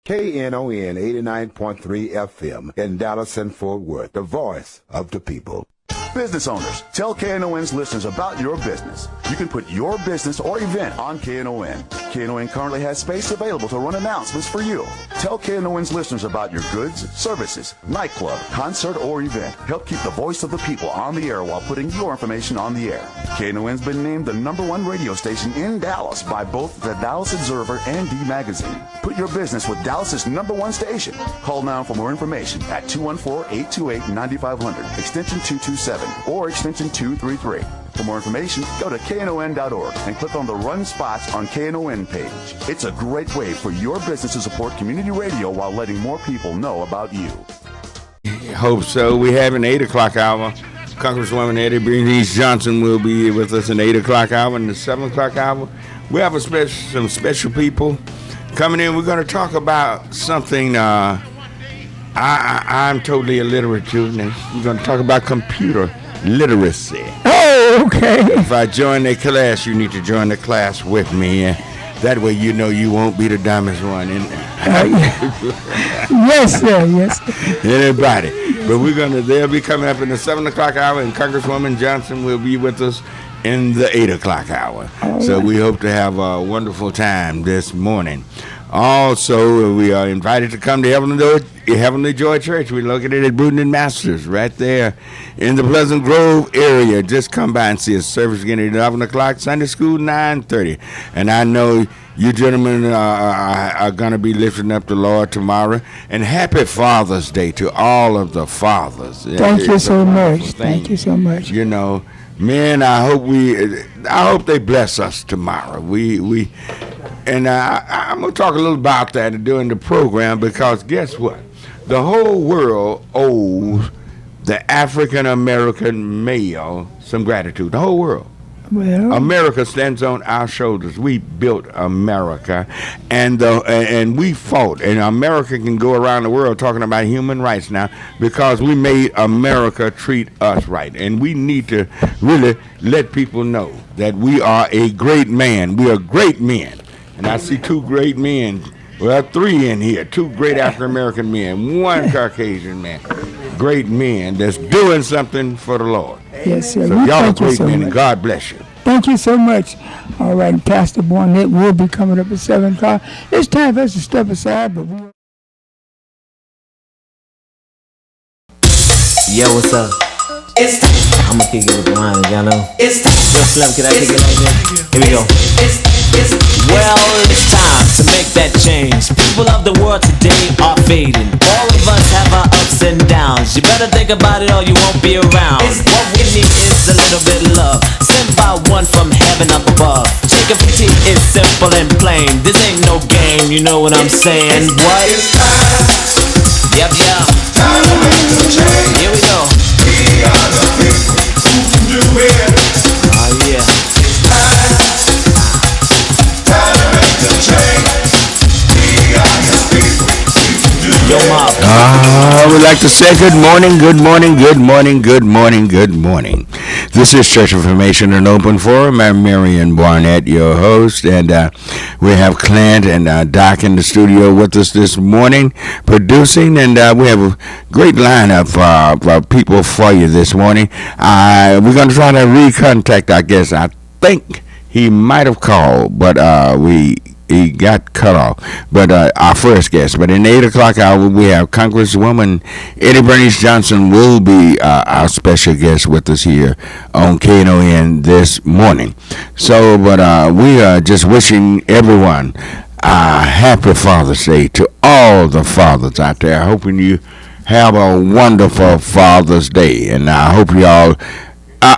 KNON 89.3 FM in Dallas and Fort Worth, the voice of the people. Business owners, tell KNON's listeners about your business. You can put your business or event on KNON. KNON currently has space available to run announcements for you. Tell KNON's listeners about your goods, services, nightclub, concert, or event. Help keep the voice of the people on the air while putting your information on the air. KNON's been named the #1 radio station in Dallas by both the Dallas Observer and D Magazine. Put your business with Dallas's #1 station. Call now for more information at 214-828-9500, extension 227, or extension 233. For more information, go to KNON.org and click on the Run Spots on KNON page. It's a great way for your business to support community radio while letting more people know about you. Hope so. We have an 8 o'clock hour. Congresswoman Eddie Bernice Johnson will be with us in the 8 o'clock hour. And the 7 o'clock hour, we have some special people coming in. We're going to talk about something I'm totally illiterate to. We're going to talk about computer literacy. Oh, okay. If I join the class, you need to join the class with me. That way you know you won't be the dumbest one. Yes, sir, yes. Anybody. But they'll be coming up in the 7 o'clock hour, and Congresswoman Johnson will be with us in the 8 o'clock hour. So we hope to have a wonderful time this morning. Also, we are invited to come to Heavenly Joy Church. We're located at Bruton and Masters, right there in the Pleasant Grove area. Just come by and see us. Service again at 11 o'clock, Sunday school 9:30. And I know you gentlemen are going to be lifting up the Lord tomorrow. And happy Father's Day to all of the fathers. Thank you so much. Thank you so much. You know, men, I hope they bless us tomorrow. And I'm going to talk a little about that during the program, because guess what? The whole world owes the African-American male some gratitude. The whole world. Well, America stands on our shoulders. We built America, and we fought. And America can go around the world talking about human rights now because we made America treat us right. And we need to really let people know that we are a great man. We are great men. And I see two great men, well, three in here, two great African-American men, one Caucasian man, great men that's doing something for the Lord. Yes, sir. So y'all are great men, and God bless you. Thank you so much. All right, Pastor Barnett will be coming up at 7 o'clock. It's time for us to step aside, but we... Yo, what's up? I'm gonna kick it with the line, y'all know. Yo, Slim, can I kick it like that? Here we go. Well, it's time to make that change. People of the world today are fading. All of us have our ups and downs. You better think about it or you won't be around. What we need is a little bit of love, sent by one from heaven up above. Chicken fatigue is simple and plain. This ain't no game, you know what I'm saying? What? Yep. Time to make the change. Here we go. We are the people who can do it. Oh yeah. Time to make the change. We are the people who can do it. Yo, Mom. I would like to say good morning, good morning, good morning, good morning, good morning. This is Church Information and Open Forum. I'm Marion Barnett, your host, and we have Clint and Doc in the studio with us this morning, producing, and we have a great lineup of people for you this morning. We're going to try to recontact, I guess. I think he might have called, but he got cut off. But our first guest. But in the 8 o'clock hour, we have Congresswoman Eddie Bernice Johnson will be our special guest with us here on KNON this morning. So, but we are just wishing everyone a happy Father's Day to all the fathers out there. Hoping you have a wonderful Father's Day. And I hope you all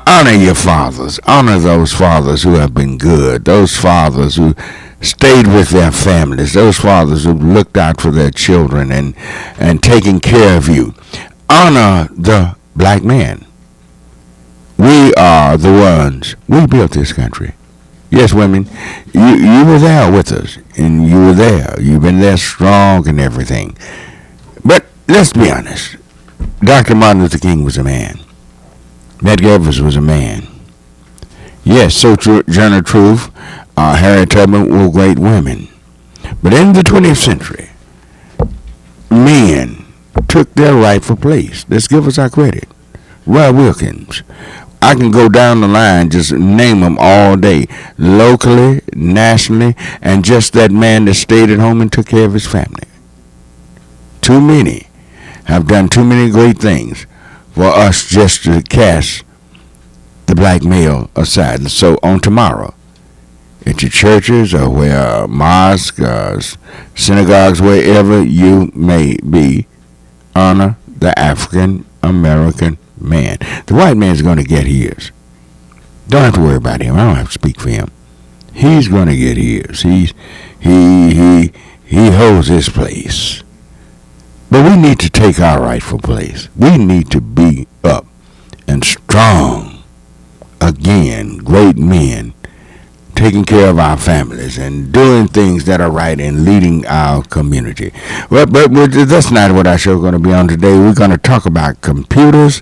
honor your fathers. Honor those fathers who have been good. Those fathers who stayed with their families, those fathers who looked out for their children and taking care of you. Honor the black man. We are the ones. We built this country. Yes, women, you were there with us, and you were there. You've been there strong and everything. But let's be honest. Dr. Martin Luther King was a man. Medgar Evers was a man. Yes, Sojourner Truth, Harriet Tubman were great women. But in the 20th century, men took their rightful place. Let's give us our credit. Roy Wilkins. I can go down the line, just name them all day, locally, nationally, and just that man that stayed at home and took care of his family. Too many have done too many great things for us just to cast the black male aside. So on tomorrow, at your churches or where mosques, synagogues, wherever you may be, honor the African American man. The white man's going to get his. Don't have to worry about him. I don't have to speak for him. He's going to get his. He holds his place. But we need to take our rightful place. We need to be up and strong again. Great men taking care of our families and doing things that are right and leading our community. Well, but that's not what our show is going to be on today. We're going to talk about computers,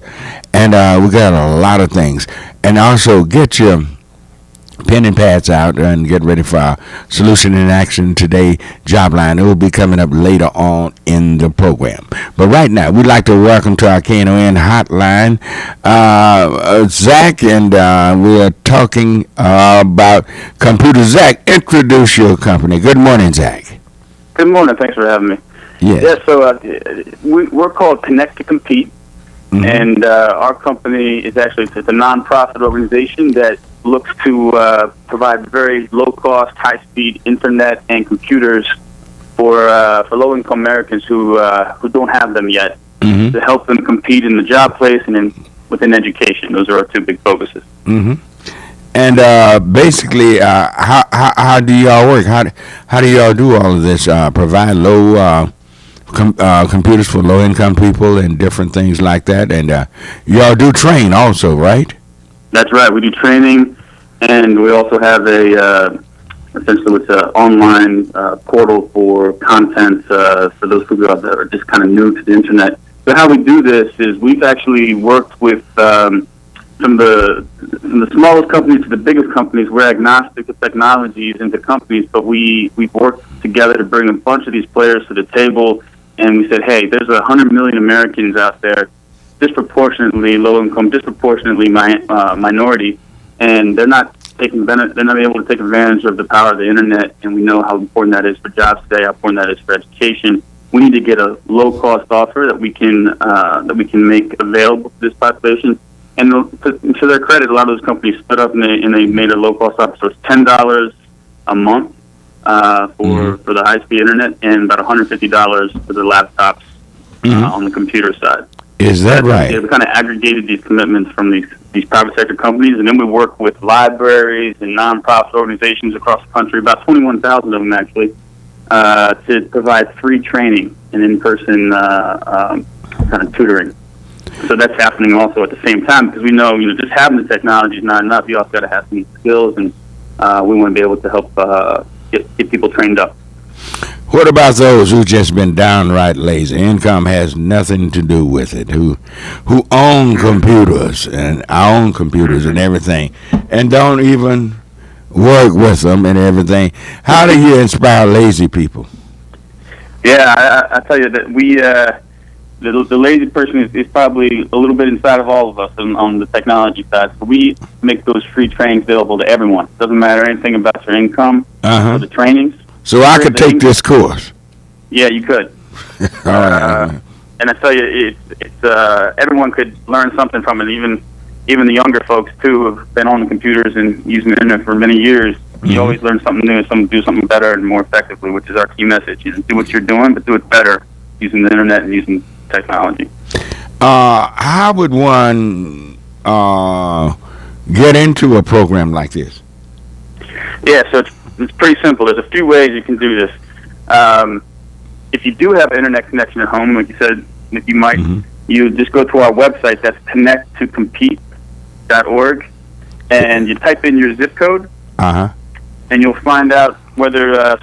and we got a lot of things. And also get your pen and pads out and get ready for our Solution in Action Today job line. It will be coming up later on in the program. But right now, we'd like to welcome to our Knon hotline Zach, and we are talking about computers. Zach, introduce your company. Good morning, Zach. Good morning. Thanks for having me. Yes. Yeah, so we're called Connect to Compete, and our company is actually it's a nonprofit organization that looks to provide very low-cost, high-speed internet and computers for low-income Americans who don't have them yet, to help them compete in the job place and within education. Those are our two big focuses. And basically, how do y'all work? How do y'all do all of this? Provide low computers for low-income people and different things like that. And y'all do train also, right? That's right. We do training, and we also have essentially it's an online portal for content for those people out there that are just kind of new to the internet. So how we do this is we've actually worked with from the smallest companies to the biggest companies. We're agnostic to technologies and to companies, but we've worked together to bring a bunch of these players to the table, and we said, hey, there's 100 million Americans out there, disproportionately low income, disproportionately minority, and they're not able to take advantage of the power of the internet. And we know how important that is for jobs today, how important that is for education. We need to get a low cost offer that we can make available to this population. And to their credit, a lot of those companies split up and they made a low cost offer. So it's $10 a month for the high speed internet, and about $150 for the laptops on the computer side. Is that right? We kind of aggregated these commitments from these private sector companies, and then we work with libraries and nonprofit organizations across the country, about 21,000 of them actually, to provide free training and in-person kind of tutoring. So that's happening also at the same time, because we know, just having the technology is not enough. You also got to have some skills, and we want to be able to help get people trained up. What about those who just been downright lazy? Income has nothing to do with it. Who own computers and everything, and don't even work with them and everything. How do you inspire lazy people? Yeah, I tell you that we the lazy person is probably a little bit inside of all of us on the technology side. So we make those free trainings available to everyone. Doesn't matter anything about your income or the trainings. So I could take this course. Yeah, you could. All right. And I tell you, it's everyone could learn something from it. Even the younger folks too, who've been on the computers and using the internet for many years. You always learn something new, do something better and more effectively, which is our key message. Do what you're doing, but do it better using the internet and using technology. How would one get into a program like this? Yeah, so it's pretty simple. There's a few ways you can do this. If you do have an internet connection at home, like you said, if you might, you just go to our website. That's connecttocompete.org, and you type in your zip code, and you'll find out whether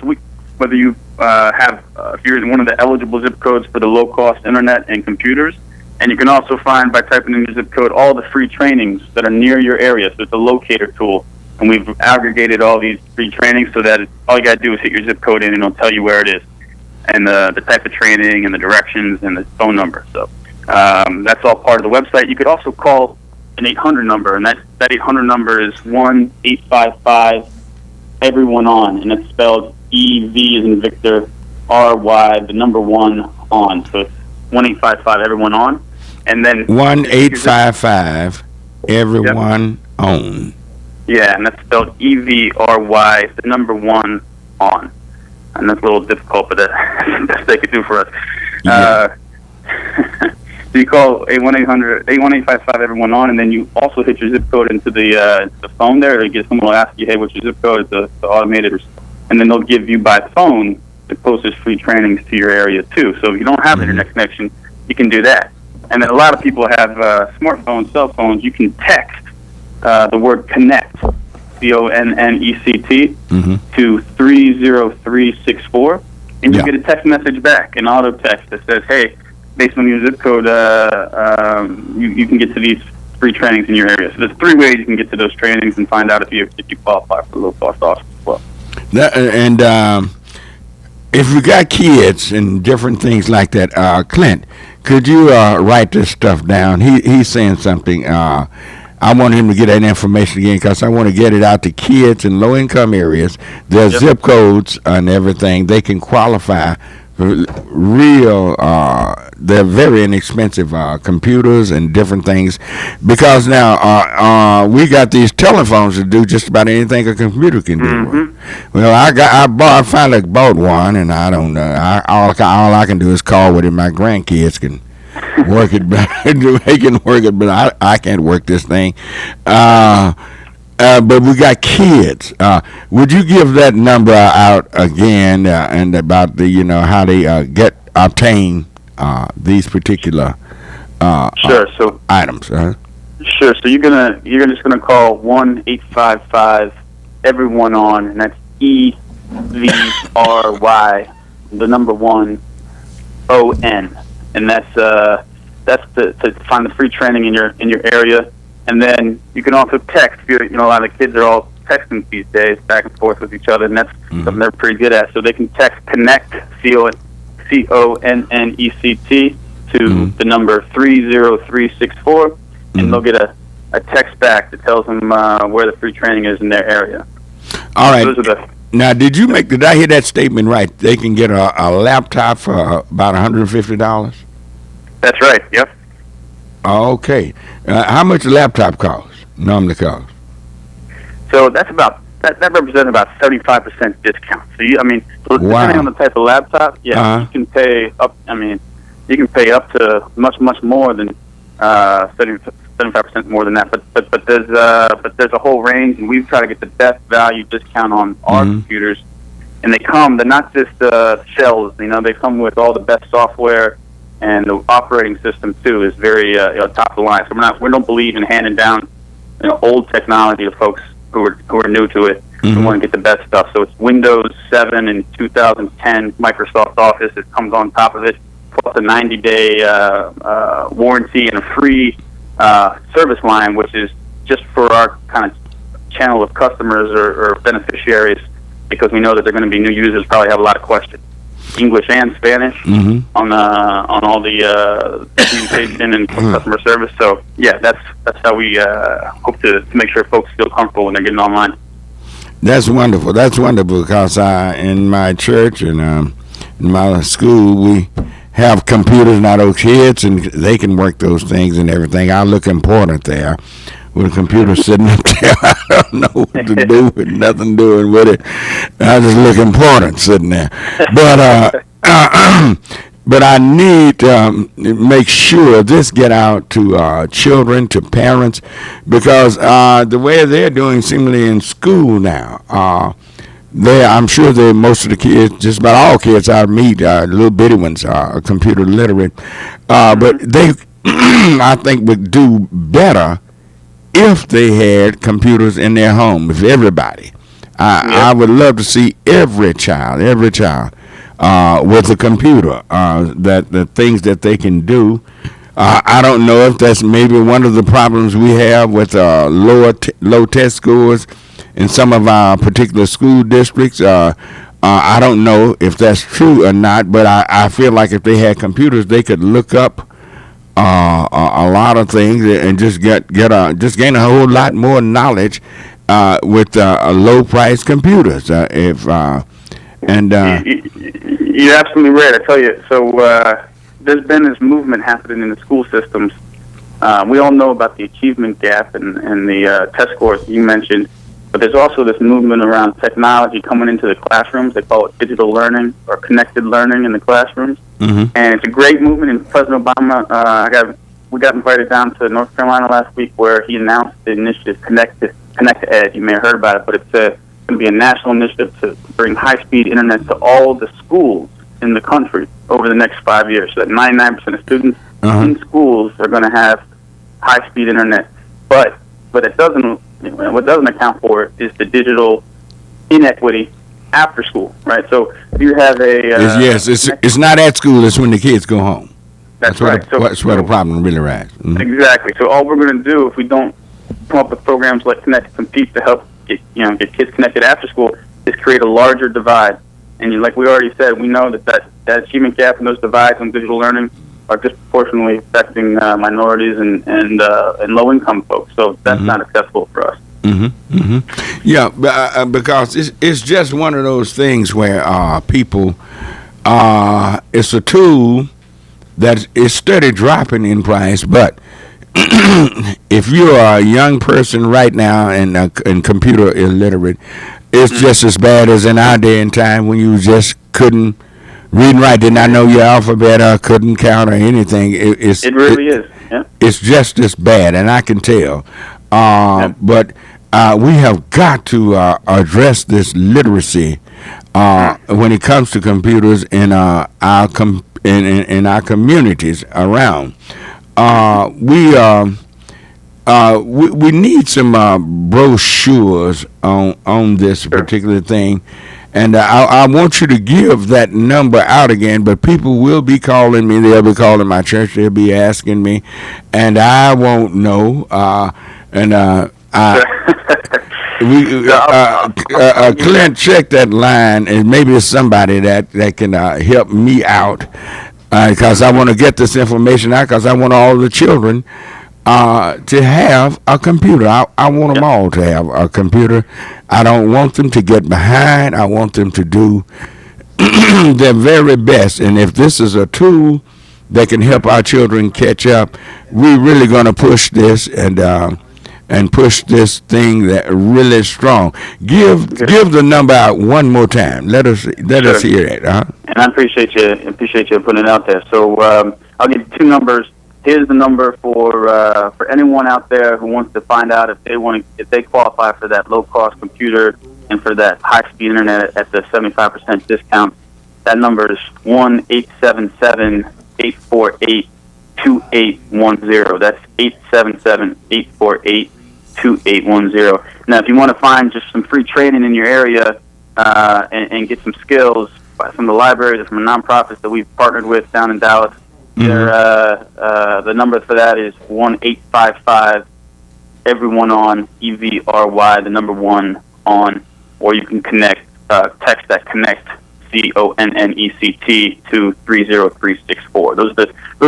you have if you're in one of the eligible zip codes for the low-cost internet and computers. And you can also find, by typing in your zip code, all the free trainings that are near your area. So it's a locator tool. And we've aggregated all these free trainings so that all you got to do is hit your zip code in, and it'll tell you where it is. and the type of training and the directions and the phone number. So that's all part of the website. You could also call an 800 number, and that 800 number is 1-855 everyone on, and it's spelled EV as in Victor, RY, the number 1 on. So it's 1-855 everyone on, and then 1-855 everyone on. Yeah, and that's spelled EVRY, the number 1 on. And that's a little difficult, but that's the best they could do for us. Yeah. So you call 1-855 everyone on, and then you also hit your zip code into the phone there. Someone will ask you, hey, what's your zip code? It's the automated, and then they'll give you by phone the closest free trainings to your area too. So if you don't have internet connection, you can do that. And then a lot of people have smartphones, cell phones. You can text the word connect, CONNECT, to 30364, and you get a text message back, an auto text that says, hey, based on your zip code, you can get to these free trainings in your area. So there's 3 ways you can get to those trainings and find out if you qualify for the low-cost offer as well. If you got kids and different things like that, Clint, could you write this stuff down? He's saying something. I want him to get that information again because I want to get it out to kids in low-income areas. Their zip codes and everything, they can qualify for real. They're very inexpensive computers and different things, because now we got these telephones that do just about anything a computer can do. Well, I finally bought one, and I don't know. All I can do is call with it. My grandkids can work it better. They can work it, but I can't work this thing. But we got kids. Would you give that number out again, and about the how they obtain these particular items? Sure. So you're just gonna call 1-855 everyone on, and that's EVRY, the number 1 ON, and that's to find the free training in your area. And then you can also text. A lot of the kids are all texting these days, back and forth with each other, and that's something they're pretty good at. So they can text connect, CONNECT, to the number 30364, and they'll get a text back that tells them where the free training is in their area. All right. Now, did I hear that statement right? They can get a laptop for about $150? That's right. Yep. Okay. How much a laptop normally cost? So that's that represents about 75% discount. So depending on the type of laptop, you can pay up. You can pay up to much more than 75% more than that. But there's a whole range, and we try to get the best value discount on our computers. And they're not just shells. They come with all the best software. And the operating system too is very top of the line. So we don't believe in handing down old technology to folks who are new to it. We want to get the best stuff. So it's Windows 7 and 2010 Microsoft Office. It comes on top of it, plus a 90-day warranty and a free service line, which is just for our kind of channel of customers or beneficiaries, because we know that they're going to be new users, probably have a lot of questions. English and Spanish on all the communication and customer service. So that's how we hope to make sure folks feel comfortable when they're getting online. That's wonderful. Because in my church and in my school, we have computers now, those kids, and they can work those things and everything. I look important there. With a computer sitting up there, I don't know what to do with nothing doing with it. I just look important sitting there. But but I need to make sure this get out to children, to parents, because the way they're doing seemingly in school now, I'm sure that most of the kids, just about all kids I meet, little bitty ones, are computer literate. But they, I think, would do better if they had computers in their home, if everybody. I would love to see every child with a computer, that the things that they can do. I don't know if that's maybe one of the problems we have with low test scores in some of our particular school districts. I don't know if that's true or not, but I feel like if they had computers, they could look up a lot of things and just gain a whole lot more knowledge with low price computers. You're absolutely right. I tell you. So there's been this movement happening in the school systems. We all know about the achievement gap and the test scores you mentioned, but there's also this movement around technology coming into the classrooms. They call it digital learning or connected learning in the classrooms. Mm-hmm. And it's a great movement. And President Obama, we got invited down to North Carolina last week where he announced the initiative Connect to Ed. You may have heard about it, but it's going to be a national initiative to bring high-speed internet to all the schools in the country over the next 5 years. So that 99% of students in schools are going to have high-speed internet. But it doesn't. What doesn't account for it is the digital inequity after school, right? So if you have it's not at school. It's when the kids go home. That's right. That's where the problem really lies. Mm-hmm. Exactly. So all we're going to do if we don't come up with programs like Connect to Compete to help get kids connected after school is create a larger divide. And like we already said, we know that achievement gap and those divides in digital learning are disproportionately affecting minorities and low-income folks. So that's not acceptable for us. Mm-hmm. Mm-hmm. Yeah, because it's just one of those things where people, it's a tool that is steady dropping in price. But if you are a young person right now and computer illiterate, it's just as bad as in our day and time when you just couldn't read and write, did not know your alphabet, or couldn't count or anything. It really is. Yeah. It's just as bad, and I can tell. But we have got to address this literacy when it comes to computers in our communities around. We need some brochures on this particular thing. And I want you to give that number out again, but people will be calling me. They'll be calling my church. They'll be asking me, and I won't know. Clint, check that line, and maybe it's somebody that can help me out, because I want to get this information out, because I want all the children to have a computer. I want them all to have a computer. I don't want them to get behind. I want them to do their very best. And if this is a tool that can help our children catch up, we're really going to push this and push this thing that really strong. Give the number out one more time. Let us hear it. And I appreciate you putting it out there. So I'll give you two numbers. Here's the number for anyone out there who wants to find out if they qualify for that low cost computer and for that high speed internet at the 75% discount. That number is 1-877-848-2810. That's 877-848-2810. Now, if you want to find just some free training in your area and get some skills from the libraries or from the nonprofits that we've partnered with down in Dallas. The number for that is 1-855 everyone on EVRY, the number 1 on, or you can text that connect CONNECT to 30364. Those are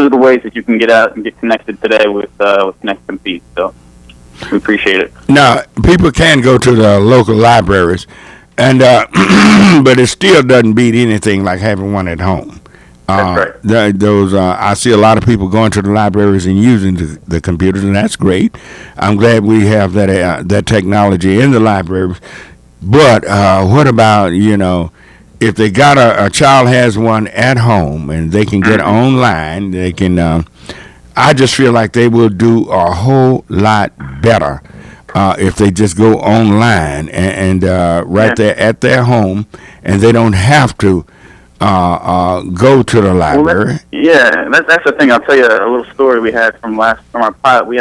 the ways that you can get out and get connected today with Connect Compete. So we appreciate it. Now, people can go to the local libraries, and but it still doesn't beat anything like having one at home. That's right. I see a lot of people going to the libraries and using the computers, and that's great. I'm glad we have that technology in the libraries. But what about, if they got a child has one at home and they can get online, they can. I just feel like they will do a whole lot better if they just go online and there at their home, and they don't have to go to the library. That's the thing. I'll tell you a little story we had from our pilot. We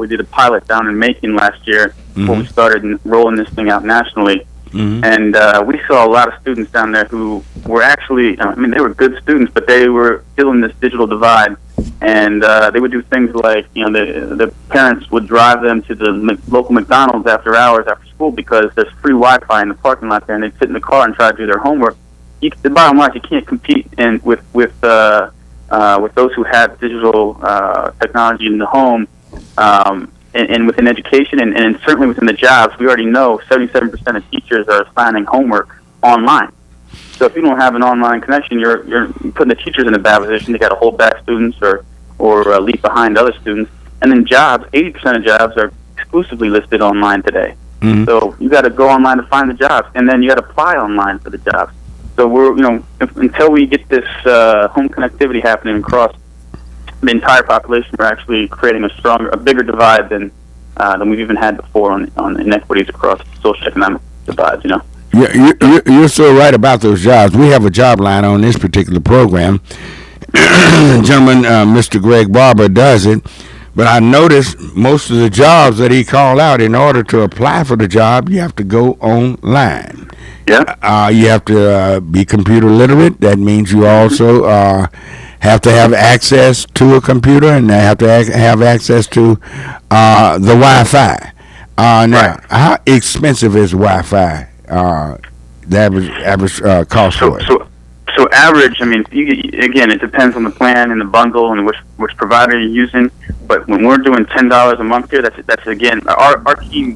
did a pilot down in Macon last year before we started rolling this thing out nationally. And we saw a lot of students down there who were actually, they were good students, but they were feeling this digital divide. and they would do things like, the parents would drive them to the local McDonald's after hours, after school, because there's free Wi-Fi in the parking lot there, and they'd sit in the car and try to do their homework. The bottom line is you can't compete with those who have digital technology in the home, and within education, and certainly within the jobs. We already know 77% of teachers are assigning homework online. So if you don't have an online connection, you're putting the teachers in a bad position. They got to hold back students or leave behind other students. And then jobs, 80% of jobs are exclusively listed online today. Mm-hmm. So you got to go online to find the jobs, and then you got to apply online for the jobs. So we're, until we get this home connectivity happening across the entire population, we're actually creating a bigger divide than we've even had before on inequities across socioeconomic divides. You're so right about those jobs. We have a job line on this particular program. The gentleman, Mr. Greg Barber, does it. But I noticed most of the jobs that he called out, in order to apply for the job, you have to go online. Yeah. You have to be computer literate. That means you also have to have access to a computer, and they have to have access to the Wi-Fi. Now, right. How expensive is Wi-Fi? The average cost for it? So average, again, it depends on the plan and the bundle and which provider you're using. But when we're doing $10 a month here, that's again, our team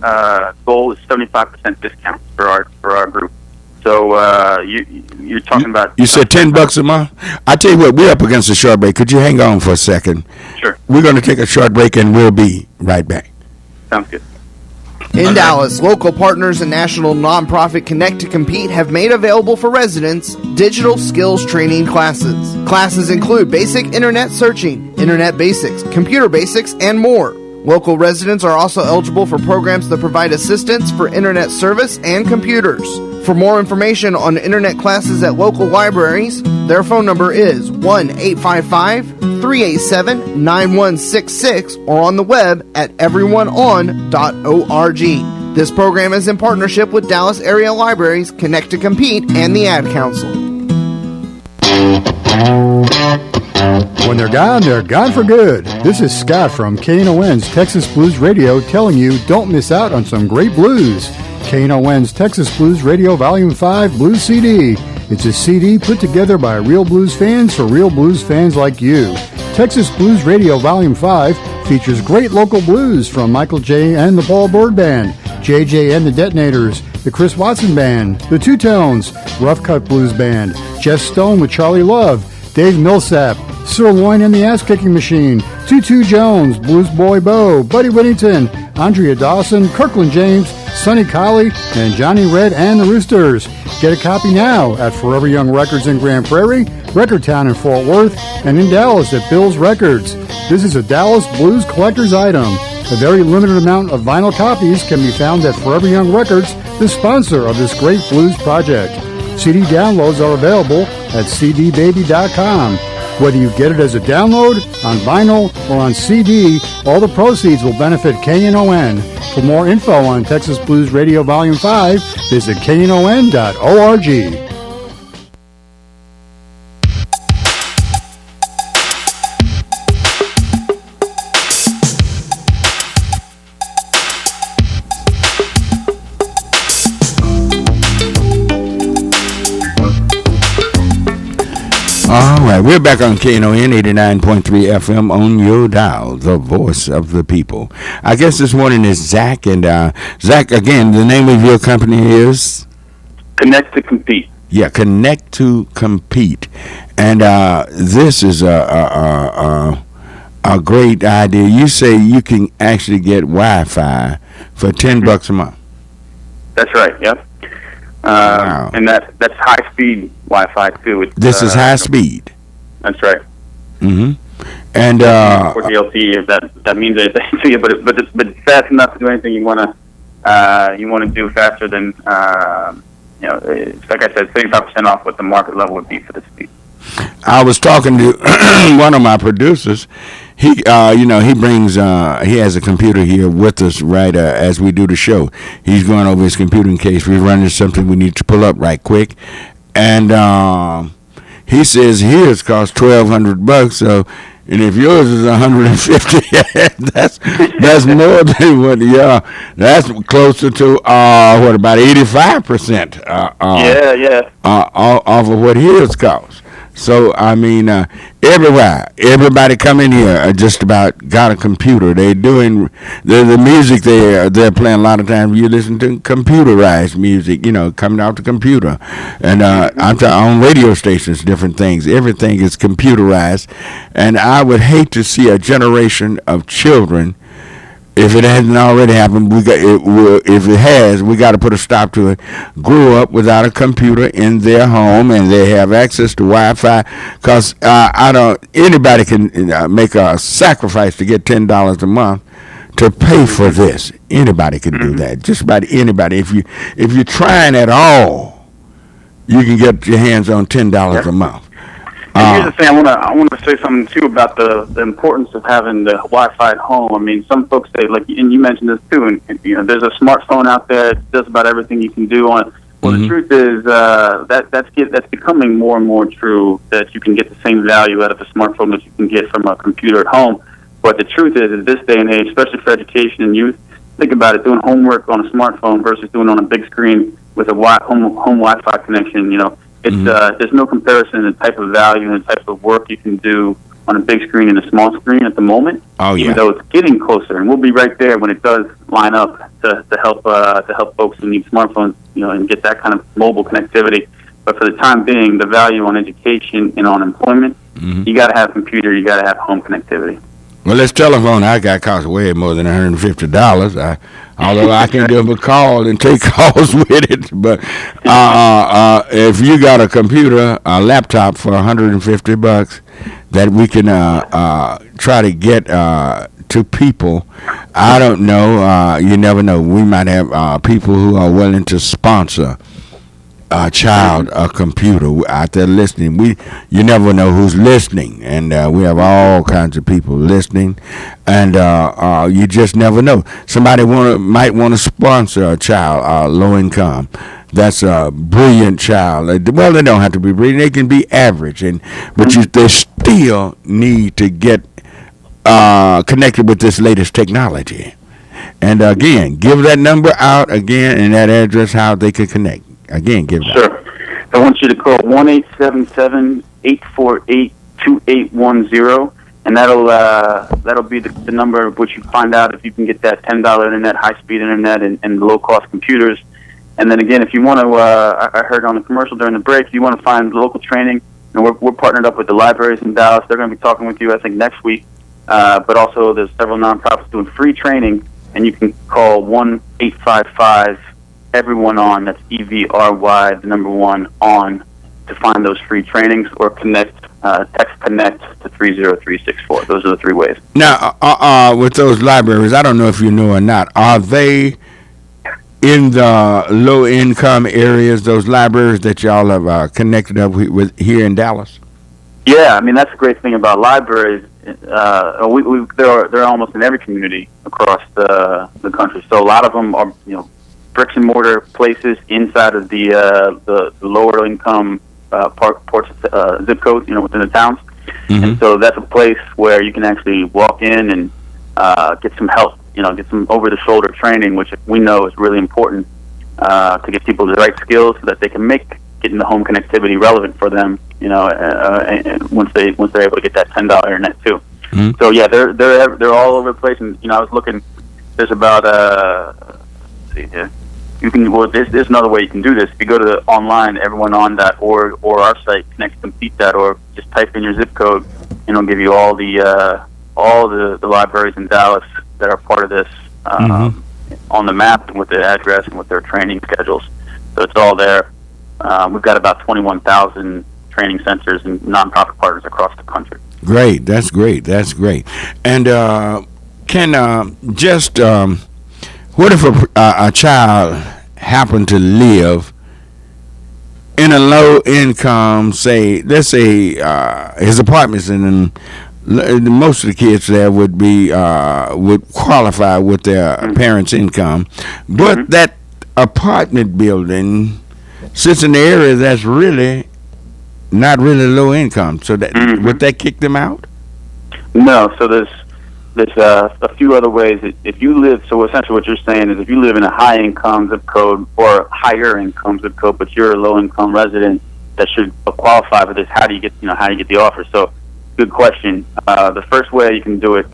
goal is 75% discount for our group. So you're talking about. You said $10 a month. I tell you what, we're up against a short break. Could you hang on for a second? Sure. We're going to take a short break, and we'll be right back. Sounds good. In Dallas, local partners and national nonprofit Connect to Compete have made available for residents digital skills training classes. Classes include basic internet searching, internet basics, computer basics, and more. Local residents are also eligible for programs that provide assistance for internet service and computers. For more information on internet classes at local libraries, their phone number is 1-855-387-9166 or on the web at everyoneon.org. This program is in partnership with Dallas Area Libraries, Connect to Compete, and the Ad Council. When they're gone for good. This is Scott from KNON's Texas Blues Radio telling you don't miss out on some great blues. KNON's Texas Blues Radio Volume 5 Blues CD. It's a CD put together by real blues fans for real blues fans like you. Texas Blues Radio Volume 5 features great local blues from Michael J. and the Paul Bird Band, JJ and the Detonators, the Chris Watson Band, the Two Tones, Rough Cut Blues Band, Jeff Stone with Charlie Love, Dave Millsap, Sirloin and the Ass Kicking Machine, Tutu Jones, Blues Boy Bo, Buddy Whittington, Andrea Dawson, Kirkland James, Sonny Colley, and Johnny Red and the Roosters. Get a copy now at Forever Young Records in Grand Prairie, Recordtown in Fort Worth, and in Dallas at Bill's Records. This is a Dallas Blues collector's item. A very limited amount of vinyl copies can be found at Forever Young Records, the sponsor of this great blues project. CD downloads are available at cdbaby.com. Whether you get it as a download, on vinyl, or on CD, all the proceeds will benefit KNON. For more info on Texas Blues Radio Volume 5, visit knon.org. All right, we're back on KNON 89.3 FM on your dial, the voice of the people. I guess this morning is Zach, and Zach, again, the name of your company is? Connect to Compete. Yeah, Connect to Compete. And this is a great idea. You say you can actually get Wi-Fi for $10 a month. That's right, yep. Wow. And that's high-speed Wi-Fi, too. This is high-speed? That's right. Mm-hmm. And for DLC, if that means anything to you, but it's fast enough to do anything you want to do faster than it's, like I said, 35% off what the market level would be for the speed. I was talking to one of my producers. He brings he has a computer here with us right as we do the show. He's going over his computer in case we run into something we need to pull up right quick, and he says here it's cost $1,200. So And if yours is 150, that's more than what. Yeah, that's closer to what about 85%? Off of what his costs. So I mean, everybody come in here just about got a computer. They doing the music they're playing. A lot of times you listen to computerized music, coming out the computer, and on radio stations, different things. Everything is computerized, and I would hate to see a generation of children. If it hasn't already happened, if it has, we got to put a stop to it. Grew up without a computer in their home, and they have access to Wi-Fi. Because anybody can make a sacrifice to get $10 a month to pay for this. Anybody can do that. Just about anybody. If you're trying at all, you can get your hands on $10 a month. And here's the thing, I want to say something too about the importance of having the Wi-Fi at home. I mean, some folks say, like, and you mentioned this too, and there's a smartphone out there that does about everything you can do on it. Well, the truth is that's becoming more and more true, that you can get the same value out of a smartphone that you can get from a computer at home. But the truth is, in this day and age, especially for education and youth, think about it, doing homework on a smartphone versus doing it on a big screen with a home Wi-Fi connection, It's there's no comparison in the type of value and the type of work you can do on a big screen and a small screen at the moment. Oh yeah. Even though it's getting closer, and we'll be right there when it does line up to help folks who need smartphones, and get that kind of mobile connectivity. But for the time being, the value on education and on employment, you got to have a computer, you got to have home connectivity. Well, this telephone I got costs way more than $150. Although I can give a call and take calls with it, but if you got a computer, a laptop for $150 that we can try to get to people, I don't know. You never know. We might have people who are willing to sponsor a child a computer out there listening. You never know who's listening, and we have all kinds of people listening, and you just never know. Somebody might want to sponsor a child, low income. That's a brilliant child. Well, they don't have to be brilliant; they can be average, but they still need to get connected with this latest technology. And again, give that number out again and that address how they can connect. Again, give that. Sure. I want you to call 1-877-848-2810, and that'll be the number which you find out if you can get that $10 internet, high-speed internet, and low-cost computers. And then again, if you want to, I heard on the commercial during the break, if you want to find local training, we're partnered up with the libraries in Dallas. They're going to be talking with you, I think, next week. But also, there's several nonprofits doing free training, and you can call 1-855 everyone on, that's EVRY, the number 1 on, to find those free trainings, or text connect to 30364. Those are the 3 ways. Now, with those libraries, I don't know if you know or not, are they in the low income areas, those libraries that y'all have connected up with here in Dallas? Yeah, I mean, that's the great thing about libraries. They're almost in every community across the country. So a lot of them are, bricks and mortar places inside of the lower income zip codes, within the towns. And so that's a place where you can actually walk in and get some help, get some over the shoulder training, which we know is really important to get people the right skills so that they can make getting the home connectivity relevant for them, and once they're able to get that $10 internet too. So yeah, they're all over the place. And I was looking, there's about there's another way you can do this. If you go to the online, everyoneon.org, or our site, connectcomplete.org, just type in your zip code, and it'll give you all the libraries in Dallas that are part of this on the map, and with the address and with their training schedules. So it's all there. We've got about 21,000 training centers and nonprofit partners across the country. Great. That's great. And what if a child happened to live in a low income, let's say his apartment's in, most of the kids there would qualify with their parents' income, but that apartment building sits in the area that's really not really low income, so that would that kick them out? No, so there's a few other ways. If you live, so essentially what you're saying is if you live in a high income zip code or higher income zip code, but you're a low income resident that should qualify for this, how do you get the offer? So, good question. The first way you can do it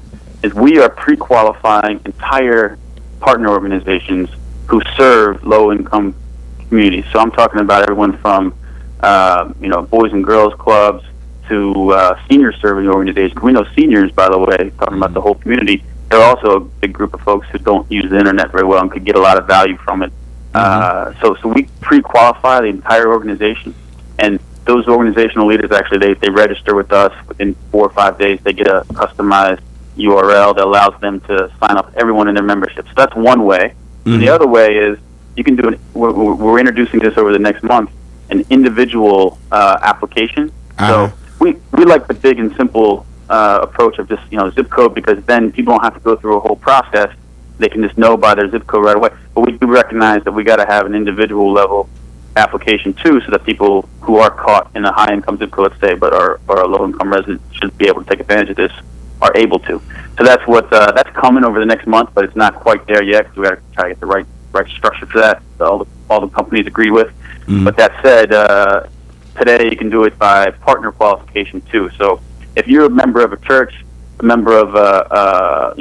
is we are pre-qualifying entire partner organizations who serve low income communities. So I'm talking about everyone from boys and girls clubs to senior serving organizations. We know seniors, by the way, talking about the whole community, they're also a big group of folks who don't use the internet very well and could get a lot of value from it. So we pre-qualify the entire organization, and those organizational leaders actually they register with us within 4 or 5 days. They get a customized URL that allows them to sign up everyone in their membership. So that's one way. Mm-hmm. The other way is you can do we're introducing this over the next month, an individual application. So we like the big and simple approach of just zip code, because then people don't have to go through a whole process. They can just know by their zip code right away. But we do recognize that we got to have an individual level application too, so that people who are caught in a high income zip code, let's say, but are a low income resident should be able to take advantage of this, are able to. So that's what that's coming over the next month, but it's not quite there yet because we got to try to get the right structure for that. So all the companies agree with. Mm-hmm. But that said, today you can do it by partner qualification too. So if you're a member of a church, a member of a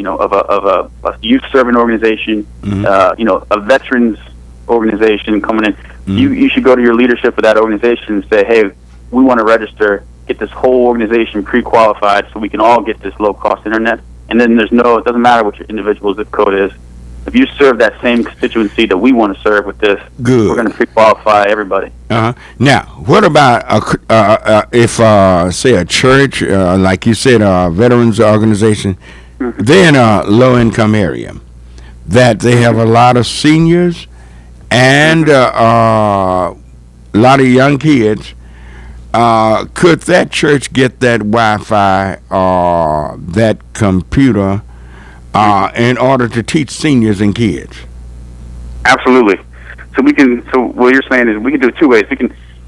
youth serving organization, mm-hmm. A veterans organization coming in, mm-hmm. you should go to your leadership of that organization and say, hey, we want to register, get this whole organization pre-qualified so we can all get this low-cost internet. And then it doesn't matter what your individual zip code is. If you serve that same constituency that we want to serve with this, we're going to pre-qualify everybody. Now, what about if, say, a church, like you said, a veterans organization, mm-hmm. they're in a low-income area, that they have a lot of seniors and a lot of young kids. Could that church get that Wi-Fi or that computer in order to teach seniors and kids? Absolutely. So what you're saying is we can do it two ways.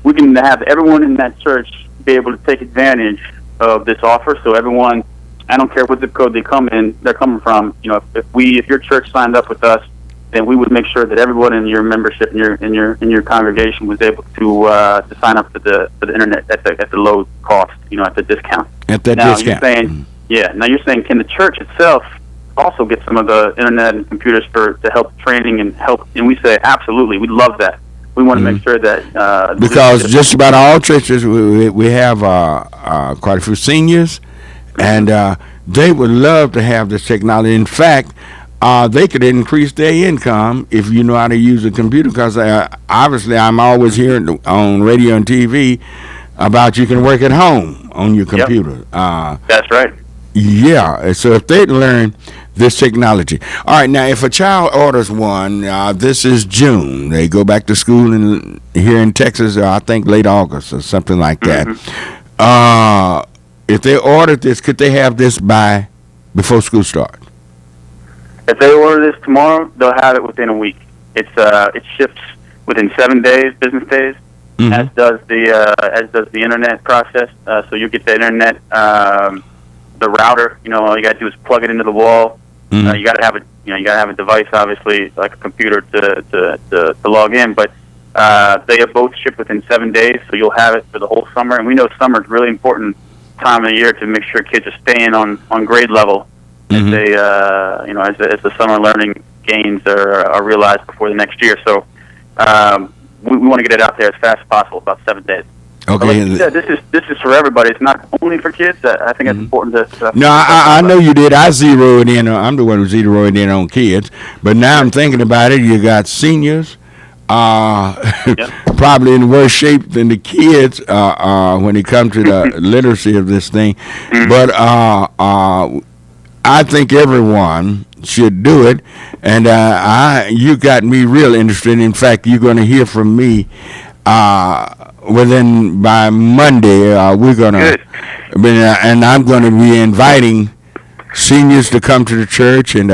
We can have everyone in that church be able to take advantage of this offer. So everyone, I don't care what zip code they're coming from. If your church signed up with us, then we would make sure that everyone in your membership in your congregation was able to sign up for the internet at the low cost, at the discount. At that discount. Now you're saying, can the church itself also get some of the internet and computers to help training and help? And we say absolutely, we'd love that. We want to make sure that because just about all churches we have quite a few seniors, and they would love to have this technology. In fact, they could increase their income if you know how to use a computer, because obviously I'm always hearing on radio and TV about you can work at home on your computer. Yep. That's right. Yeah, so if they'd learn this technology. All right, now if a child orders one, this is June. They go back to school here in Texas, I think late August or something like that. Mm-hmm. If they ordered this, could they have this before school starts? If they order this tomorrow, they'll have it within a week. It ships within 7 days, business days, mm-hmm. as does the internet process. So you get the internet, the router. All you got to do is plug it into the wall. Mm-hmm. You got to have a device, obviously, like a computer to log in. But they have both shipped within 7 days, so you'll have it for the whole summer. And we know summer is a really important time of the year to make sure kids are staying on grade level. Mm-hmm. As the summer learning gains are realized before the next year. So we want to get it out there as fast as possible, about 7 days. Okay. Like you said, this is for everybody. It's not only for kids. I think it's important to. No, I know you did. I zeroed in. I'm the one who zeroed in on kids. But now I'm thinking about it. You got seniors, probably in worse shape than the kids when it comes to the literacy of this thing. Mm-hmm. But I think everyone should do it, and you got me real interested. In fact, you're going to hear from me by Monday. We're going to, and I'm going to be inviting seniors to come to the church, and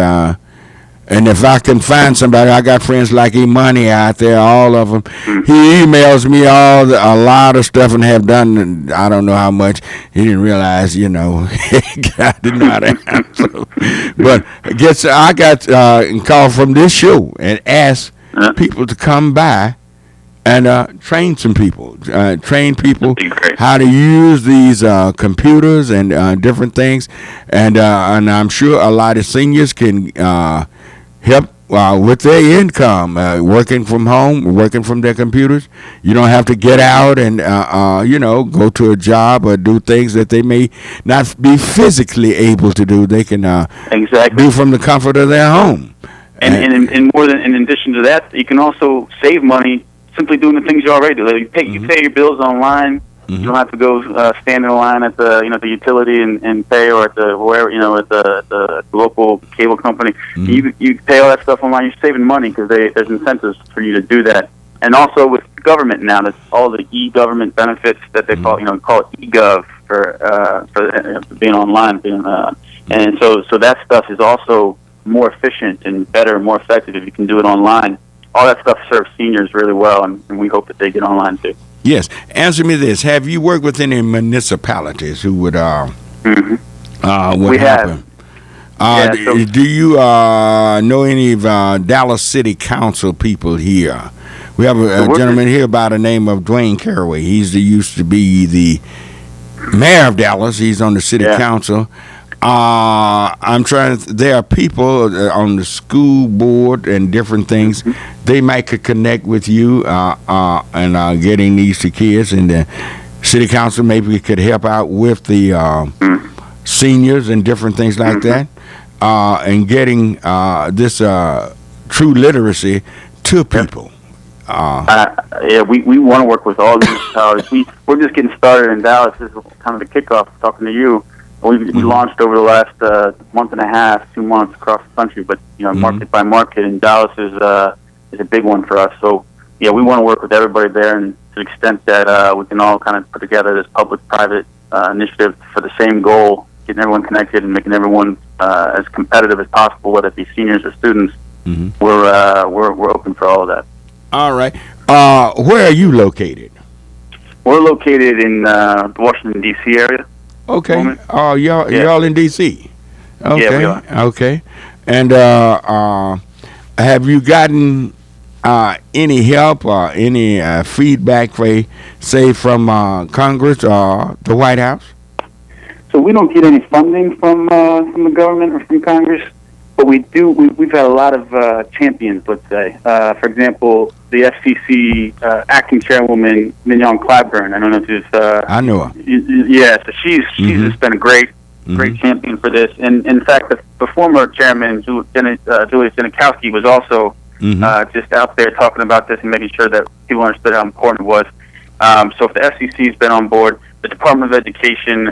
And if I can find somebody, I got friends like E-Money out there, all of them. He emails me a lot of stuff and have done, I don't know how much. He didn't realize, I didn't know how to answer. But I got a call from this show and asked people to come by and train some people. Train people how to use these computers and different things. And I'm sure a lot of seniors can help with their income, working from home, working from their computers. You don't have to get out and, go to a job or do things that they may not be physically able to do. They can do from the comfort of their home. And in addition to that, you can also save money simply doing the things you already do. You pay your bills online. You don't have to go stand in line at the utility and pay, or at the at the local cable company. You pay all that stuff online. You're saving money because there's incentives for you to do that. And also with government now, that's all the e-government benefits that they call it e-gov for being online. And so that stuff is also more efficient and better and more effective if you can do it online. All that stuff serves seniors really well, and we hope that they get online too. Yes. Answer me this. Have you worked with any municipalities who would we happen? Do you know any of Dallas City Council people here? We have a gentleman here by the name of Dwayne Caraway. Used to be the mayor of Dallas. He's on the city council. There are people on the school board and different things. They might could connect with you and getting these to kids, and the city council maybe could help out with the seniors and different things like that, and getting this true literacy to people. We want to work with all these municipalities. We're just getting started in Dallas. This is kind of the kickoff. Talking to you. We launched over the last month and a half, 2 months across the country, but market by market, and Dallas is a big one for us. So we want to work with everybody there, and to the extent that we can all kind of put together this public-private initiative for the same goal, getting everyone connected and making everyone as competitive as possible, whether it be seniors or students. We're open for all of that. All right. Where are you located? We're located in the Washington D.C. area. Okay. Oh, y'all in D.C. Okay. Yeah, we are. Okay. And have you gotten any help or any feedback, say, from Congress or the White House? So we don't get any funding from the government or from Congress, but we do. We've had a lot of champions, let's say. For example, the FCC acting chairwoman, Mignon Clyburn. I don't know if you've... I know her. Yeah, so she's just been a great champion for this. And in fact, the former chairman, Julius Janikowski, was also just out there talking about this and making sure that people understood how important it was. So if the FCC's been on board, the Department of Education,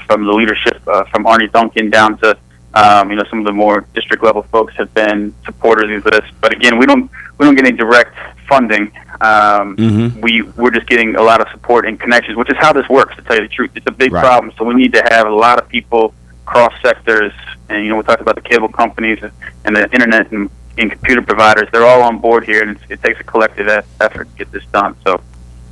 from the leadership, from Arnie Duncan down to some of the more district level folks have been supporters of this. But again, we don't get any direct funding. We're just getting a lot of support and connections, which is how this works, to tell you the truth. It's a big problem, so we need to have a lot of people cross sectors. And we talked about the cable companies and the internet and computer providers. They're all on board here, and it takes a collective effort to get this done. So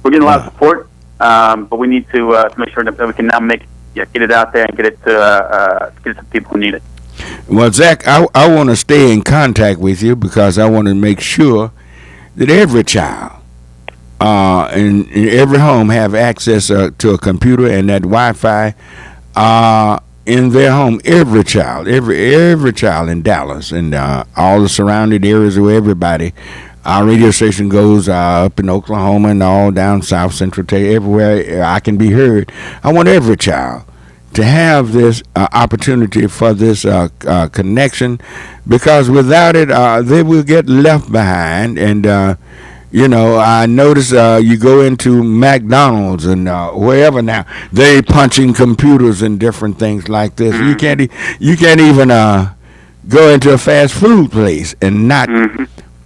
we're getting a lot of support, but we need to make sure that we can now get it out there and get it to people who need it. Well, Zach, I want to stay in contact with you because I want to make sure that every child in every home have access to a computer and that Wi-Fi in their home. Every child in Dallas and all the surrounding areas where everybody. Our radio station goes up in Oklahoma and all down South Central, everywhere I can be heard. I want every child to have this opportunity for this connection, because without it, they will get left behind. And I notice you go into McDonald's and wherever now, they punching computers and different things like this. You can't even go into a fast food place and not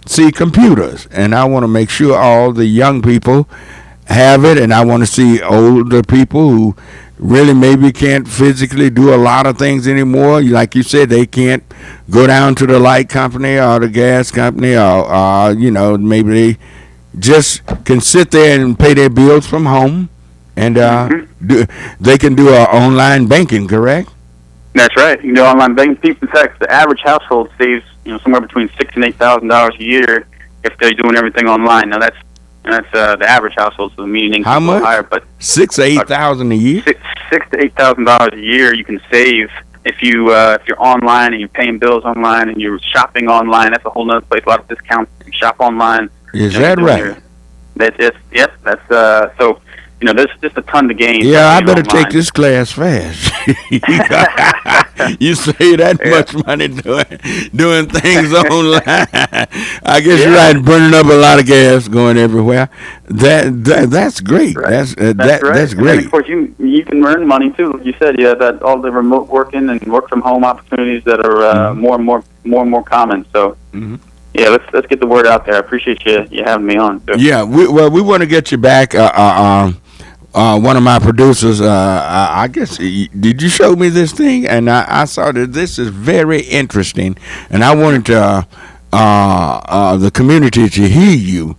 see computers. And I want to make sure all the young people have it, and I want to see older people who really maybe can't physically do a lot of things anymore. Like you said, they can't go down to the light company or the gas company, or maybe they just can sit there and pay their bills from home, and they can do online banking, correct? That's right. You can do online banking. People text. The average household saves somewhere between $6,000 and $8,000 a year if they're doing everything online. Now that's the average household, so the median income is a little higher. But $6,000 to $8,000 a year. $6,000 to $8,000 a year you can save if you're online and you're paying bills online and you're shopping online. That's a whole other place. A lot of discounts. You shop online. Is that right? That's so. There's just a ton to gain. Yeah, I better take this class fast. You save that much money doing things online. I guess you're right, burning up a lot of gas, going everywhere. That's great. Right. That's right. That's great. And of course, you can earn money too. Like you said, you have all the remote working and work from home opportunities that are more and more common. So. Mm-hmm. Yeah, let's get the word out there. I appreciate you having me on. So. Yeah, we want to get you back. One of my producers, I guess, did you show me this thing? And I saw that this is very interesting, and I wanted the community to hear you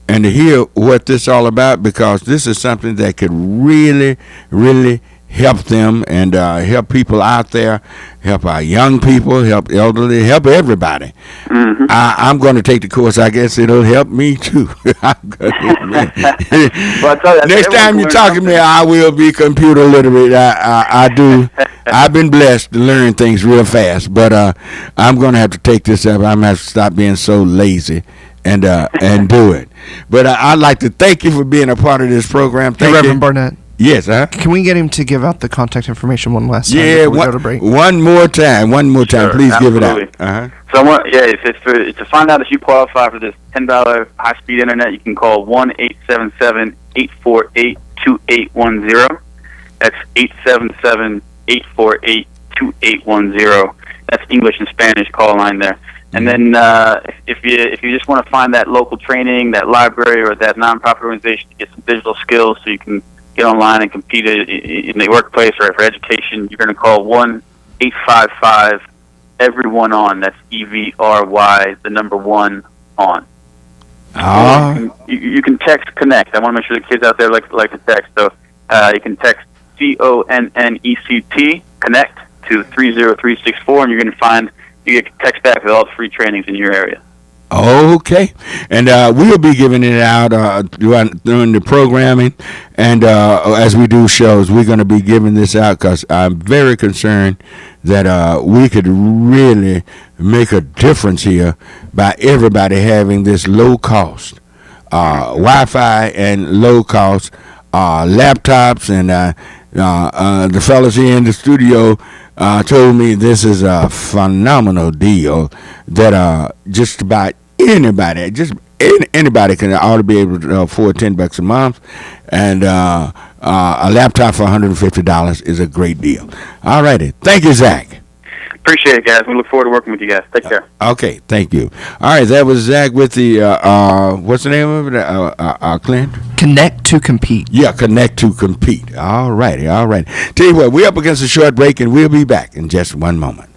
and to hear what this is all about, because this is something that could really, really help them and help people out there, help our young people, help elderly, help everybody. Mm-hmm. I'm going to take the course. I guess it'll help me too. Well, next time you talk to me, I will be computer literate. I do. I've been blessed to learn things real fast, but I'm going to have to take this up. I'm going to have to stop being so lazy and do it. But I'd like to thank you for being a part of this program. Thank you, Reverend Barnett. Yes, Can we get him to give out the contact information one last time? Yeah, before we go to break? one more time. Sure, Please absolutely. give it out. So it's to find out if you qualify for this $10 high-speed internet. You can call 1-877-848-2810. That's 877-848-2810. That's English and Spanish call line there. And then if you just want to find that local training, that library, or that nonprofit organization to get some digital skills so you can get online and compete in the workplace or for education, you're going to call 1-855-EVERYONE-ON. That's EVRY, the number 1 on. You can text CONNECT. I want to make sure the kids out there like to text. So you can text CONNECT, CONNECT, to 30364, and you're going to you get text back with all the free trainings in your area. Okay, and we'll be giving it out during the programming, and as we do shows, we're going to be giving this out because I'm very concerned that we could really make a difference here by everybody having this low cost Wi-Fi and low cost laptops, and the fellas here in the studio told me this is a phenomenal deal that just about anybody can ought to be able to afford $10 a month, and a laptop for $150 is a great deal. All righty, thank you, Zach. Appreciate it, guys. We look forward to working with you guys. Take care. Okay, thank you. All right, that was Zach with the what's the name of it? Clint? Connect to Compete. Yeah, Connect to Compete. All righty. Tell you what, we're up against a short break, and we'll be back in just one moment.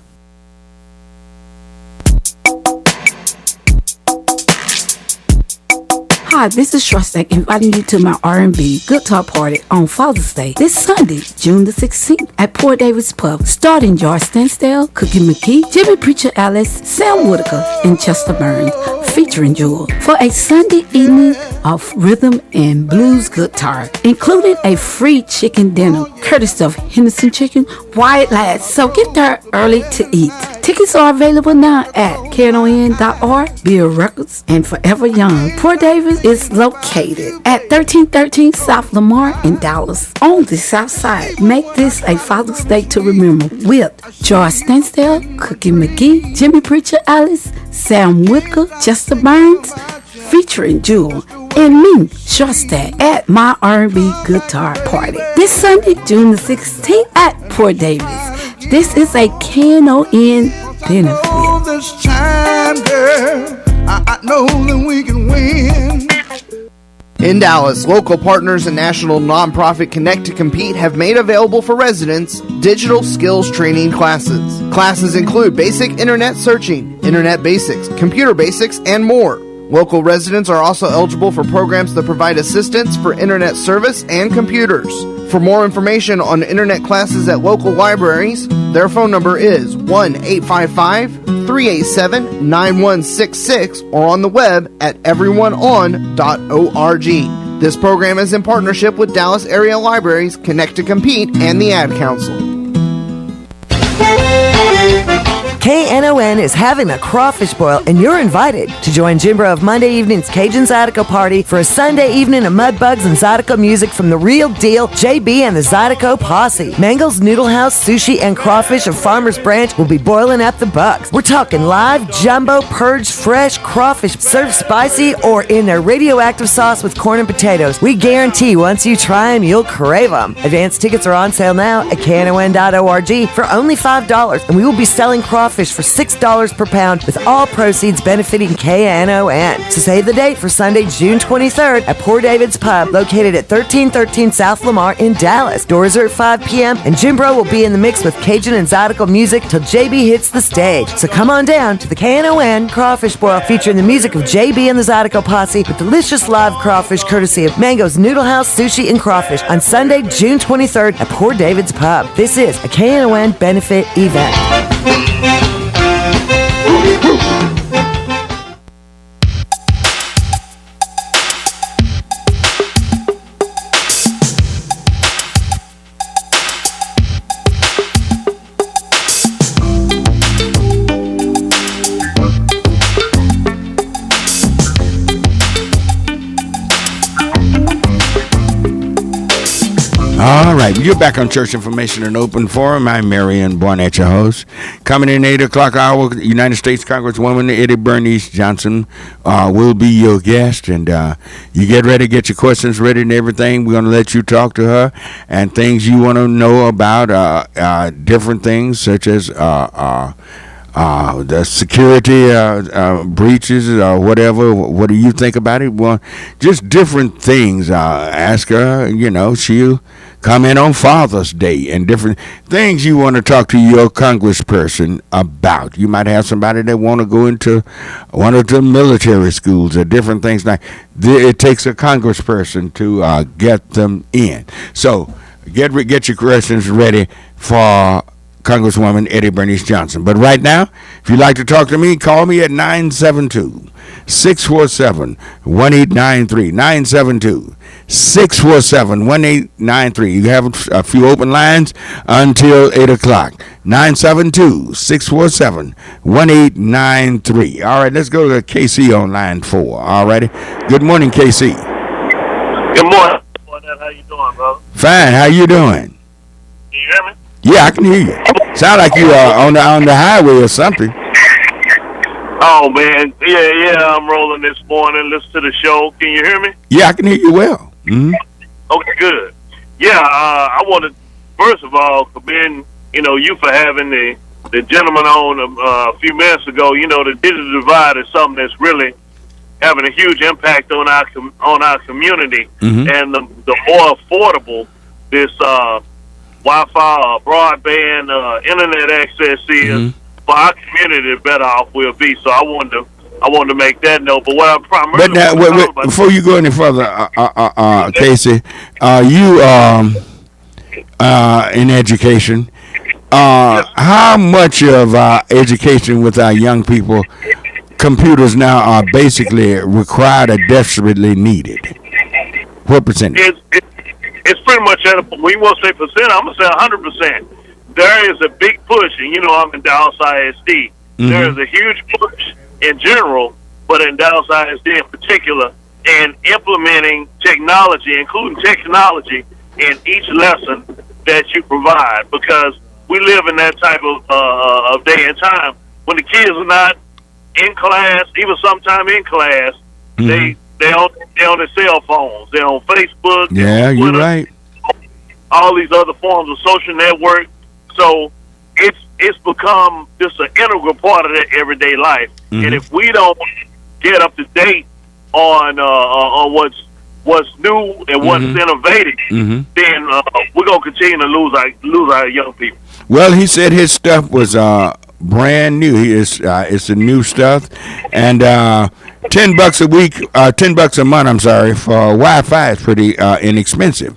Hi, this is Shostak inviting you to my R&B guitar party on Father's Day this Sunday, June the 16th at Port Davis Pub, starting George Stansdale, Cookie McKee, Jimmy Preacher Alice, Sam Whitaker, and Chester Burns, featuring Jewel, for a Sunday evening of rhythm and blues guitar, including a free chicken dinner, courtesy of Henderson Chicken, White Lads. So get there early to eat. Tickets are available now at knon.org, Beer Records, and Forever Young. Port Davis is located at 1313 South Lamar in Dallas, on the south side. Make this a Father's Day to remember with George Stansdale, Cookie McGee, Jimmy Preacher Alice, Sam Whitaker, Chester Burns, featuring Jewel, and me, Shostak, at my R&B guitar party this Sunday, June the 16th at Port Davis. This is a KNON benefit. All this time, girl, I know that we can win. In Dallas, local partners and national nonprofit Connect to Compete have made available for residents digital skills training classes. Classes include basic internet searching, internet basics, computer basics, and more. Local residents are also eligible for programs that provide assistance for internet service and computers. For more information on internet classes at local libraries, their phone number is 1-855-387-9166 or on the web at everyoneon.org. This program is in partnership with Dallas Area Libraries, Connect to Compete, and the Ad Council. KNON is having a crawfish boil, and you're invited to join Jim Bro of Monday Evening's Cajun Zydeco Party for a Sunday evening of mudbugs and Zydeco music from the real deal JB and the Zydeco Posse. Mango's Noodle House, sushi, and crawfish of Farmers Branch will be boiling up the bugs. We're talking live, jumbo, purged, fresh crawfish served spicy or in their radioactive sauce with corn and potatoes. We guarantee once you try them, you'll crave them. Advance tickets are on sale now at KNON.org for only $5, and we will be selling crawfish for $6 per pound, with all proceeds benefiting KNON. So save the date for Sunday, June 23rd at Poor David's Pub, located at 1313 South Lamar in Dallas. Doors are at 5 p.m., and Jim Bro will be in the mix with Cajun and Zydeco music till JB hits the stage. So come on down to the KNON Crawfish Boil, featuring the music of JB and the Zydeco Posse, with delicious live crawfish courtesy of Mango's Noodle House, Sushi, and Crawfish on Sunday, June 23rd at Poor David's Pub. This is a KNON benefit event. All right, you're back on Church Information and Open Forum. I'm Marion Barnett, your host. Coming in 8 o'clock hour, United States Congresswoman Eddie Bernice Johnson will be your guest. And you get ready, get your questions ready and everything. We're going to let you talk to her and things you want to know about, different things such as the security breaches or whatever. What do you think about it? Well, just different things. Ask her, she'll comment on Father's Day and different things you want to talk to your congressperson about. You might have somebody that want to go into one of the military schools or different things like that. It takes a congressperson to get them in. So get your questions ready for Congresswoman Eddie Bernice Johnson. But right now, if you'd like to talk to me, call me at 972-647-1893. 972-647-1893. You have a few open lines until 8 o'clock. 972-647-1893. All right, let's go to KC on line 4. All righty. Good morning, KC. Good morning. How you doing, brother? Fine. How you doing? Can you hear me? Yeah, I can hear you. Sound like you are on the highway or something. Oh, man. Yeah, I'm rolling this morning. Listen to the show. Can you hear me? Yeah, I can hear you well. Mm-hmm. Okay, good. Yeah, I want to, first of all, commend, you for having the gentleman on a few minutes ago. The digital divide is something that's really having a huge impact on our community. Mm-hmm. And the more affordable this Wi-Fi, broadband, internet access is, for our community, the better off we'll be. So I wanted to make that note. But what I primarily before you go any further, Casey, you in education. How much of education with our young people, computers now are basically required or desperately needed? What percentage? It's pretty much we won't say percent. I'm gonna say 100%. There is a big push, and I'm in Dallas ISD. Mm-hmm. There is a huge push in general, but in Dallas ISD in particular, in implementing technology, including technology in each lesson that you provide, because we live in that type of day and time when the kids are not in class, even sometime in class, mm-hmm. They're on their cell phones. They're on Facebook. Yeah, you're right. All these other forms of social network. So it's become just an integral part of their everyday life. Mm-hmm. And if we don't get up to date on what's what's new and what's innovative, then we're gonna continue to lose our young people. Well, he said his stuff was brand new. It's the new stuff, and $10 a week, $10 a month. I'm sorry, for Wi-Fi is pretty inexpensive.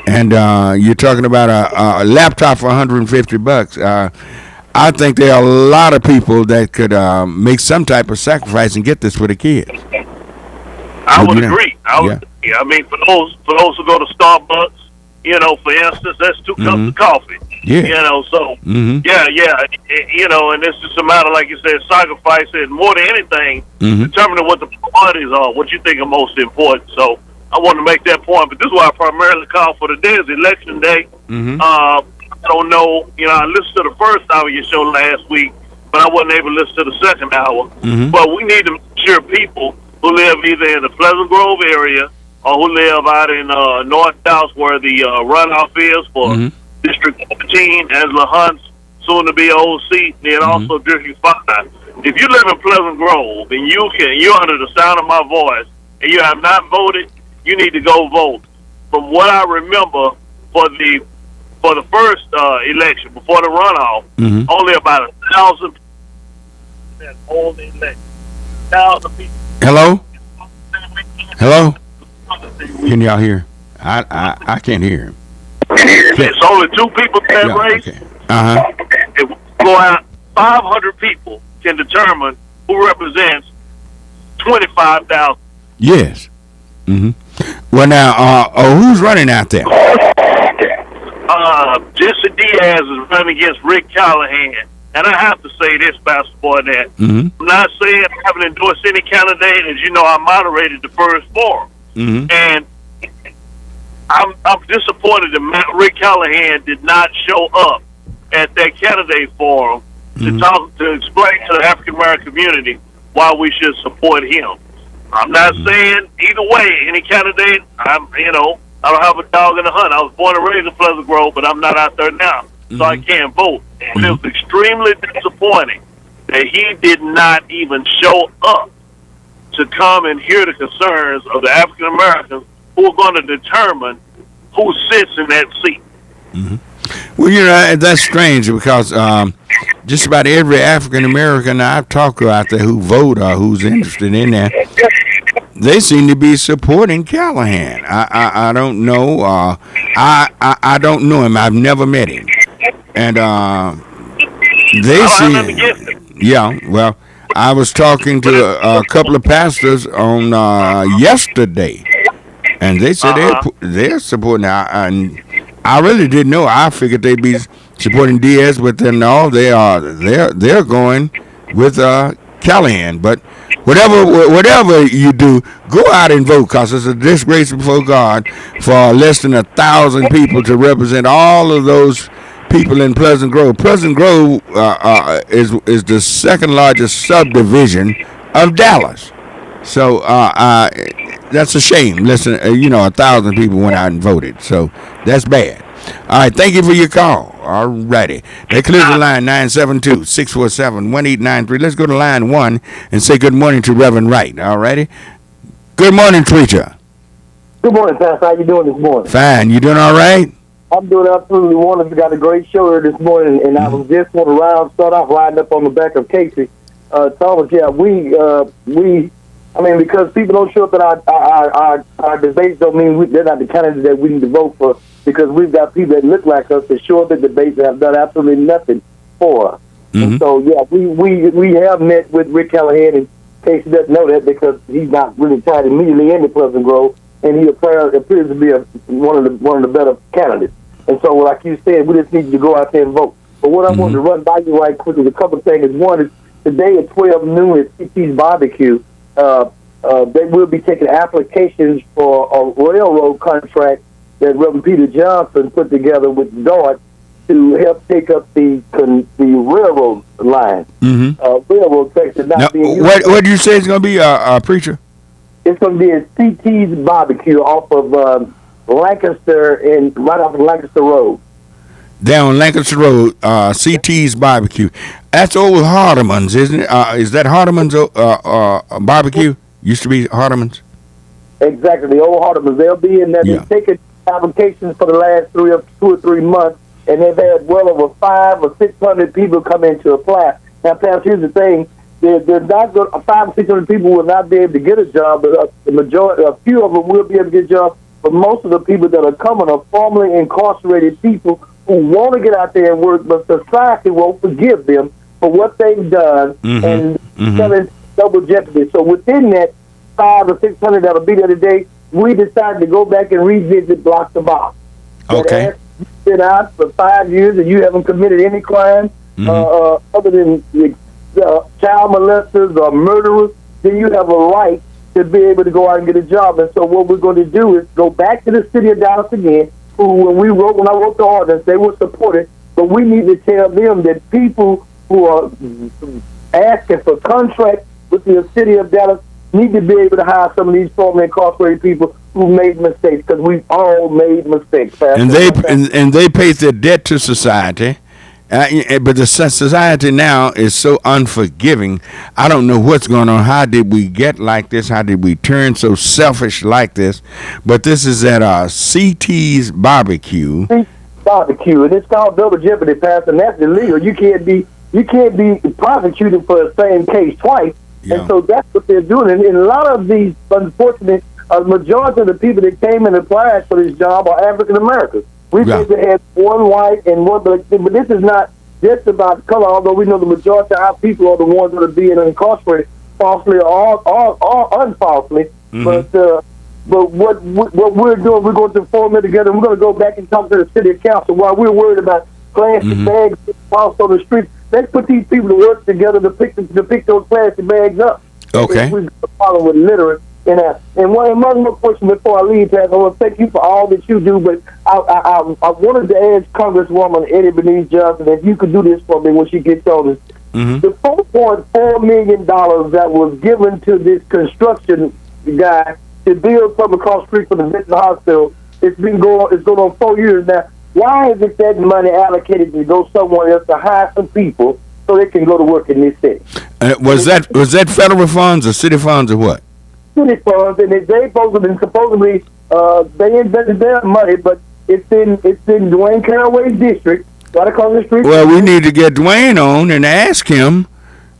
And you're talking about a laptop for $150. I think there are a lot of people that could make some type of sacrifice and get this for the kids. I would agree. I mean, for those who go to Starbucks, you know, for instance, that's 2 cups of coffee. Yeah. You know, so yeah, you know, and it's just a matter, like you said, sacrifice and more than anything, determining what the priorities are, what you think are most important. So I want to make that point, but this is why I primarily call for the day is election day. I don't know, you know, I listened to the first hour of your show last week, but I wasn't able to listen to the second hour. But we need to make sure people who live either in the Pleasant Grove area or who live out in North Dallas where the runoff is for District 14, Angela Hunt's soon-to-be old seat, and also District 5. If you live in Pleasant Grove and you're under the sound of my voice and you have not voted, you need to go vote. From what I remember, for the first election before the runoff, only about 1,000 people that hold the election. 1,000 people. Hello. Can y'all hear? I can't hear him. It's only 2 people in that race. Okay. If we go out, 500 people can determine who represents 25,000. Yes. Well, now, who's running out there? Jesse Diaz is running against Rick Callahan. And I have to say this, Pastor Barnett. I'm not saying I haven't endorsed any candidate. As you know, I moderated the first forum. And I'm disappointed that Rick Callahan did not show up at that candidate forum to explain to the African American community why we should support him. I'm not saying either way, any candidate, I don't have a dog in the hunt. I was born and raised in Pleasant Grove, but I'm not out there now, so I can't vote. And it was extremely disappointing that he did not even show up to come and hear the concerns of the African Americans who are going to determine who sits in that seat. Well, you know, that's strange because just about every African American I've talked to out there who vote or who's interested in that, they seem to be supporting Callahan. I don't know. I don't know him. I've never met him. And they seem, yeah. Well, I was talking to a couple of pastors on yesterday, and they said they're supporting. And I really didn't know. I figured they'd be supporting Diaz, but then no, they're going with Callahan. But whatever you do, go out and vote, because it's a disgrace before God for less than 1,000 people to represent all of those people in Pleasant Grove. Pleasant Grove is the second largest subdivision of Dallas. So that's a shame. Listen, 1,000 people went out and voted. So that's bad. All right, thank you for your call. All righty. They clear the line, 972-647-1893. Let's go to line 1 and say good morning to Reverend Wright. All righty. Good morning, preacher. Good morning, Pastor. How you doing this morning? Fine. You doing all right? I'm doing absolutely wonderful. Got a great show here this morning, and I was just want to start off riding up on the back of Casey Thomas. Yeah, because people don't show up at our debates, don't mean they're not the candidates that we need to vote for, because we've got people that look like us that show up at debates and have done absolutely nothing for us. And so, yeah, we have met with Rick Callahan, and Casey doesn't know that because he's not really tied immediately into Pleasant Grove, and he appears to be one of the better candidates. And so, like you said, we just need to go out there and vote. But what I wanted to run by you right quick is a couple of things. One is today at 12 noon at CT's Barbecue, they will be taking applications for a railroad contract that Reverend Peter Johnson put together with DART to help take up the railroad line. Railroad tracks are not being used. What do you say it's going to be, preacher? It's going to be at CT's Barbecue off of Lancaster right off of Lancaster Road. Down Lancaster Road, CT's Barbecue. That's old Hardeman's, isn't it? Is that Hardeman's barbecue? Used to be Hardeman's? Exactly, the old Hardeman's. They'll be in there. They've taken applications for the last 2 or 3 months, and they've had well over 500 or 600 people come in to apply. Now, Pam, here's the thing. They're not going. 500 or 600 people will not be able to get a job, but the majority, a few of them will be able to get a job. But most of the people that are coming are formerly incarcerated people who want to get out there and work, but society won't forgive them for what they've done and selling double jeopardy. So within that 500 or 600 that'll be there today, we decided to go back and revisit Block the Box. Okay. You've been out for 5 years and you haven't committed any crime other than child molesters or murderers, then you have a right to be able to go out and get a job. And so what we're going to do is go back to the city of Dallas again, who when I wrote the ordinance, they were supported, but we need to tell them that people who are asking for contracts with the city of Dallas need to be able to hire some of these formerly incarcerated people who made mistakes, because we've all made mistakes. And they pay their debt to society. But the society now is so unforgiving. I don't know what's going on. How did we get like this? How did we turn so selfish like this? But this is at CT's Barbecue. Barbecue, and it's called double jeopardy, Pastor, and that's illegal. You can't be prosecuted for the same case twice. Yeah. And so that's what they're doing. And a lot of these, unfortunately, majority of the people that came and applied for this job are African Americans. We think they had one white and one black, but this is not just about color, although we know the majority of our people are the ones that are being incarcerated falsely or unfalsely. But what we're doing, we're going to form it together, and we're going to go back and talk to the city council while we're worried about plastic bags false on the streets. Let's put these people to work together to pick those plastic bags up. Okay. We're going to follow with littering. And one more question before I leave, Pat. I want to thank you for all that you do, but I wanted to ask Congresswoman Eddie Bernice Johnson if you could do this for me when she gets on this. The $4.4 million that was given to this construction guy to build from across the street from the Vincent Hospital, it's going on 4 years now. Why is it that money allocated to go somewhere else to hire some people so they can go to work in this city? Was that federal funds or city funds or what? City funds, and supposedly they invested their money, but it's in Dwayne Caraway's district, right across the street. Well, we need to get Dwayne on and ask him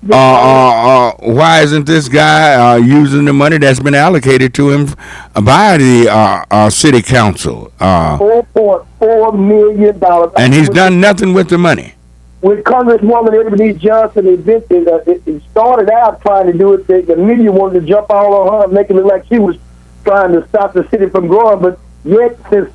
why isn't this guy using the money that's been allocated to him by the city council? $4.4 million, and he's done nothing with the money. With Congresswoman Bernice Johnson, it started out trying to do it. The media wanted to jump all on her, making it look like she was trying to stop the city from growing. But yet, since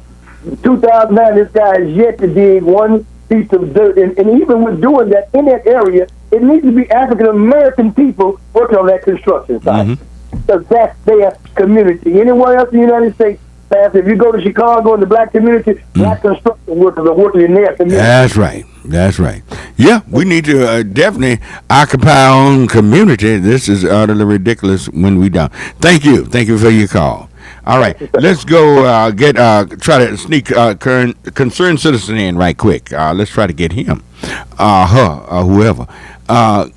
2009, this guy has yet to dig one piece of dirt. And even with doing that in that area, it needs to be African American people working on that construction site, because that's their community. Anywhere else in the United States, if you go to Chicago in the black community, black construction workers are working in their community. That's right. Yeah, we need to definitely occupy our own community. This is utterly ridiculous when we don't. Thank you for your call. All right, let's go try to sneak concerned citizen in right quick. Let's try to get him, whoever.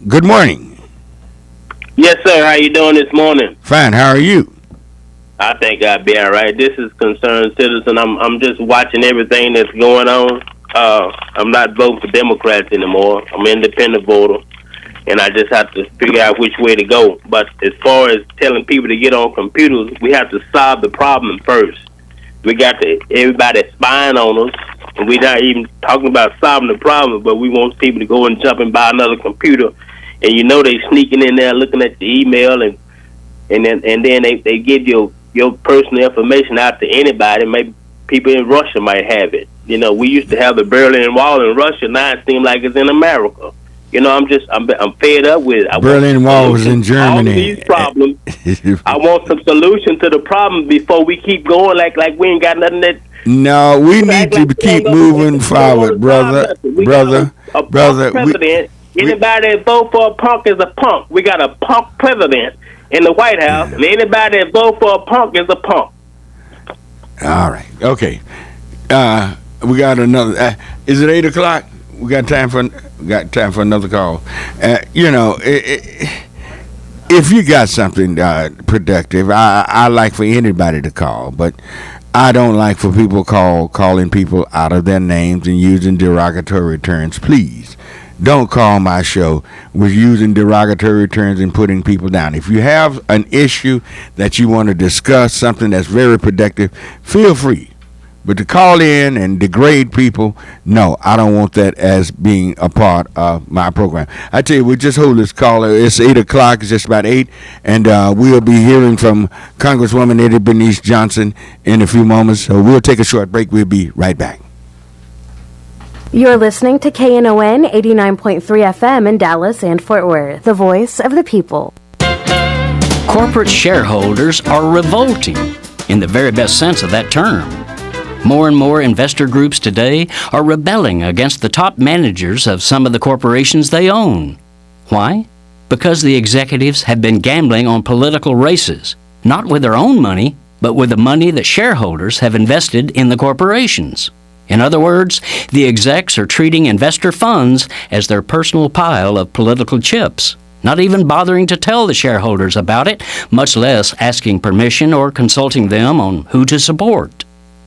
Good morning. Yes, sir. How you doing this morning? Fine. How are you? I think I'd be all right. This is Concerned Citizen. I'm just watching everything that's going on. I'm not voting for Democrats anymore. I'm an independent voter, and I just have to figure out which way to go. But as far as telling people to get on computers, we have to solve the problem first. We got everybody spying on us, and we're not even talking about solving the problem, but we want people to go and jump and buy another computer. And you know they sneaking in there looking at the email, and then they give your personal information out to anybody. Maybe people in Russia might have it. You know, we used to have the Berlin Wall in Russia. Now it seems like it's in America. You know, I'm fed up with it. Berlin Wall was in Germany. All these problems. I want some solution to the problem before we keep going like we ain't got nothing that. No, we need to keep moving forward, brother. Anybody that vote for a punk is a punk. We got a punk president in the White House, and anybody that vote for a punk is a punk. All right. Okay. We got another. Is it 8 o'clock? We got time for another call. You know, if you got something productive, I like for anybody to call, but I don't like for people calling people out of their names and using derogatory terms. Please don't call my show with using derogatory terms and putting people down. If you have an issue that you want to discuss, something that's very productive, feel free. But to call in and degrade people, no, I don't want that as being a part of my program. I tell you, we just hold this caller. It's 8 o'clock. It's just about 8. And we'll be hearing from Congresswoman Bernice Johnson in a few moments. So we'll take a short break. We'll be right back. You're listening to KNON 89.3 FM in Dallas and Fort Worth, the voice of the people. Corporate shareholders are revolting in the very best sense of that term. More and more investor groups today are rebelling against the top managers of some of the corporations they own. Why? Because the executives have been gambling on political races, not with their own money, but with the money that shareholders have invested in the corporations. In other words, the execs are treating investor funds as their personal pile of political chips, not even bothering to tell the shareholders about it, much less asking permission or consulting them on who to support.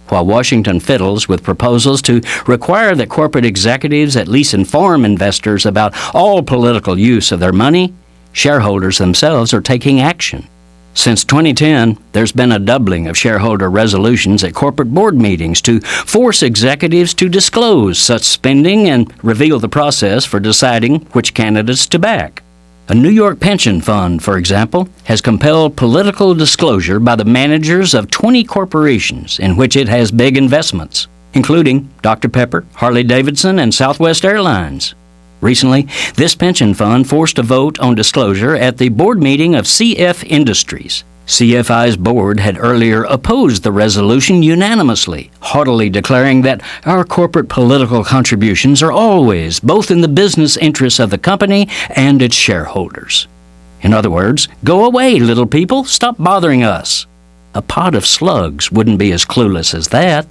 While Washington fiddles with proposals to require that corporate executives at least inform investors about all political use of their money, shareholders themselves are taking action. Since 2010, there's been a doubling of shareholder resolutions at corporate board meetings to force executives to disclose such spending and reveal the process for deciding which candidates to back. A New York pension fund, for example, has compelled political disclosure by the managers of 20 corporations in which it has big investments, including Dr. Pepper, Harley-Davidson, and Southwest Airlines. Recently, this pension fund forced a vote on disclosure at the board meeting of CF Industries. CFI's board had earlier opposed the resolution unanimously, haughtily declaring that our corporate political contributions are always both in the business interests of the company and its shareholders. In other words, go away, little people, stop bothering us. A pot of slugs wouldn't be as clueless as that.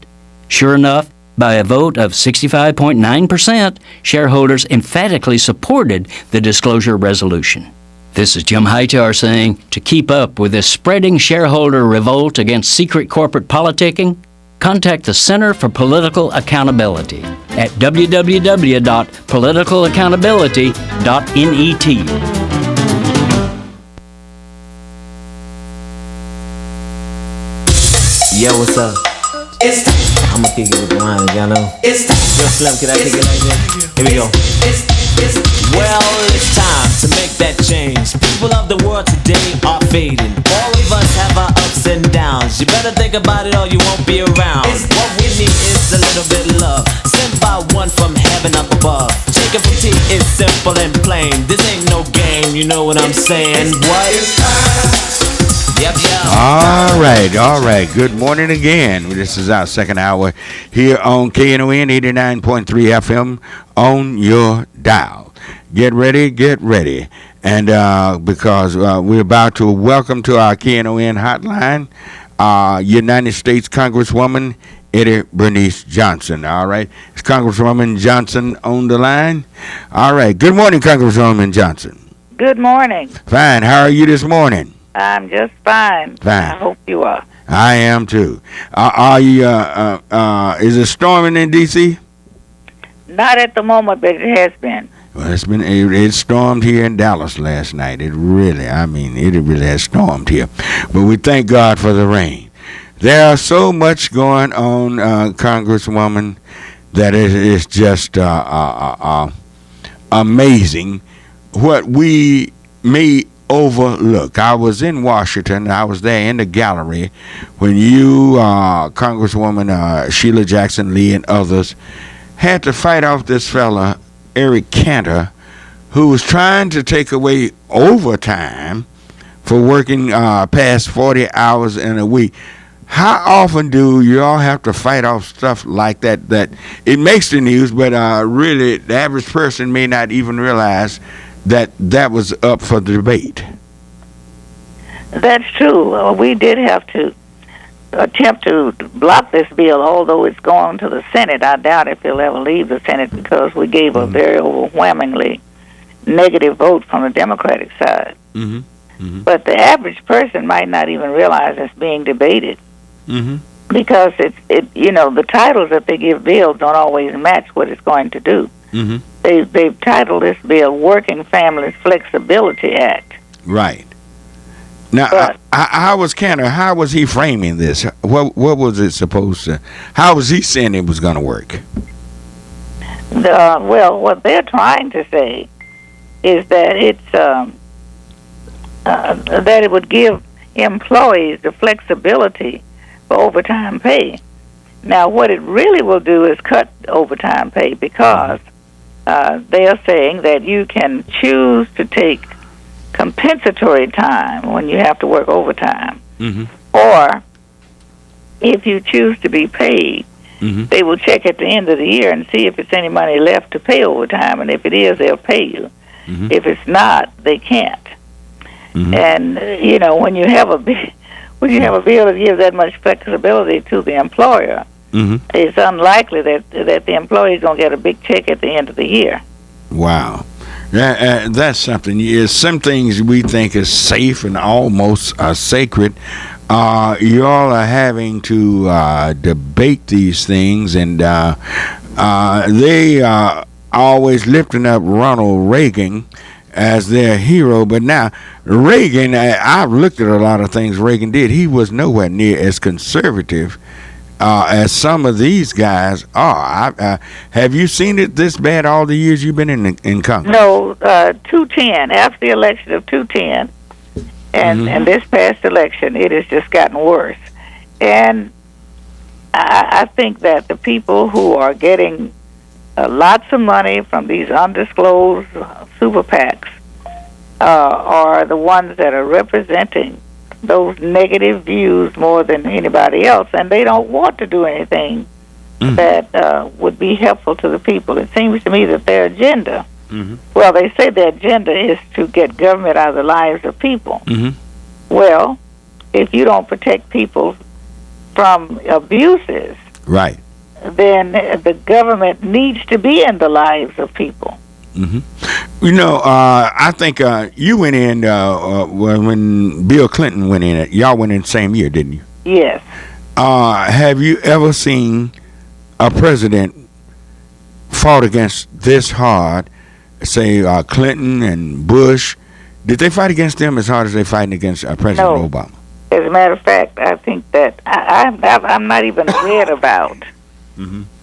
Sure enough, by a vote of 65.9%, shareholders emphatically supported the disclosure resolution. This is Jim Hightower saying, to keep up with this spreading shareholder revolt against secret corporate politicking, contact the Center for Political Accountability at www.politicalaccountability.net. Yo, what's up? I'ma kick it with the line, y'all know. Yo, Slim, can I kick it like this? Here we go. Well, it's time to make that change. People of the world today are fading. All of us have our ups and downs. You better think about it or you won't be around. What we need is a little bit of love, sent by one from heaven up above. Chicken from tea is simple and plain. This ain't no game, you know what I'm saying? What? Yep. All right. Good morning again. This is our second hour here on KNON 89.3 FM on your dial. Get ready. And because we're about to welcome to our KNON hotline United States Congresswoman Bernice Johnson. All right. Is Congresswoman Johnson on the line? All right. Good morning, Congresswoman Johnson. Good morning. Fine. How are you this morning? I'm just fine. I hope you are. I am too. Are you? Is it storming in D.C.? Not at the moment, but it has been. Well, it stormed here in Dallas last night. It really has stormed here. But we thank God for the rain. There are so much going on, Congresswoman, that it is just amazing what we may overlook. I was in Washington. I was there in the gallery when you, Congresswoman Sheila Jackson Lee, and others had to fight off this fella, Eric Cantor, who was trying to take away overtime for working past 40 hours in a week. How often do you all have to fight off stuff like that? That it makes the news, but really the average person may not even realize that was up for debate. That's true. We did have to attempt to block this bill, although it's going to the Senate. I doubt if it'll ever leave the Senate because we gave a very overwhelmingly negative vote from the Democratic side. Mm-hmm. But the average person might not even realize it's being debated because the titles that they give bills don't always match what it's going to do. They've titled this bill "Working Families Flexibility Act." Right. Now, how was he framing this? What was it supposed to? How was he saying it was going to work? Well, what they're trying to say is that that it would give employees the flexibility for overtime pay. Now, what it really will do is cut overtime pay because they are saying that you can choose to take compensatory time when you have to work overtime. Or if you choose to be paid, they will check at the end of the year and see if it's any money left to pay overtime, and if it is, they'll pay you. If it's not, they can't. And when you have a bill that gives that much flexibility to the employer, it's unlikely that the employee is going to get a big check at the end of the year. Wow. That's something. Some things we think is safe and almost sacred. You all are having to debate these things, and they are always lifting up Ronald Reagan as their hero. But now, Reagan, I've looked at a lot of things Reagan did. He was nowhere near as conservative as some of these guys are. Have you seen it this bad all the years you've been in Congress? No, 2010, after the election of 2010, and this past election, it has just gotten worse. And I think that the people who are getting lots of money from these undisclosed super PACs are the ones that are representing those negative views more than anybody else, and they don't want to do anything that would be helpful to the people. It seems to me that their agenda, well, they say their agenda is to get government out of the lives of people. Well, if you don't protect people from abuses, right, then the government needs to be in the lives of people. I think you went in when Bill Clinton went in. Y'all went in the same year, didn't you? Yes. Have you ever seen a president fought against this hard? Say Clinton and Bush. Did they fight against them as hard as they fighting against President Obama? As a matter of fact, I think that I'm not even read about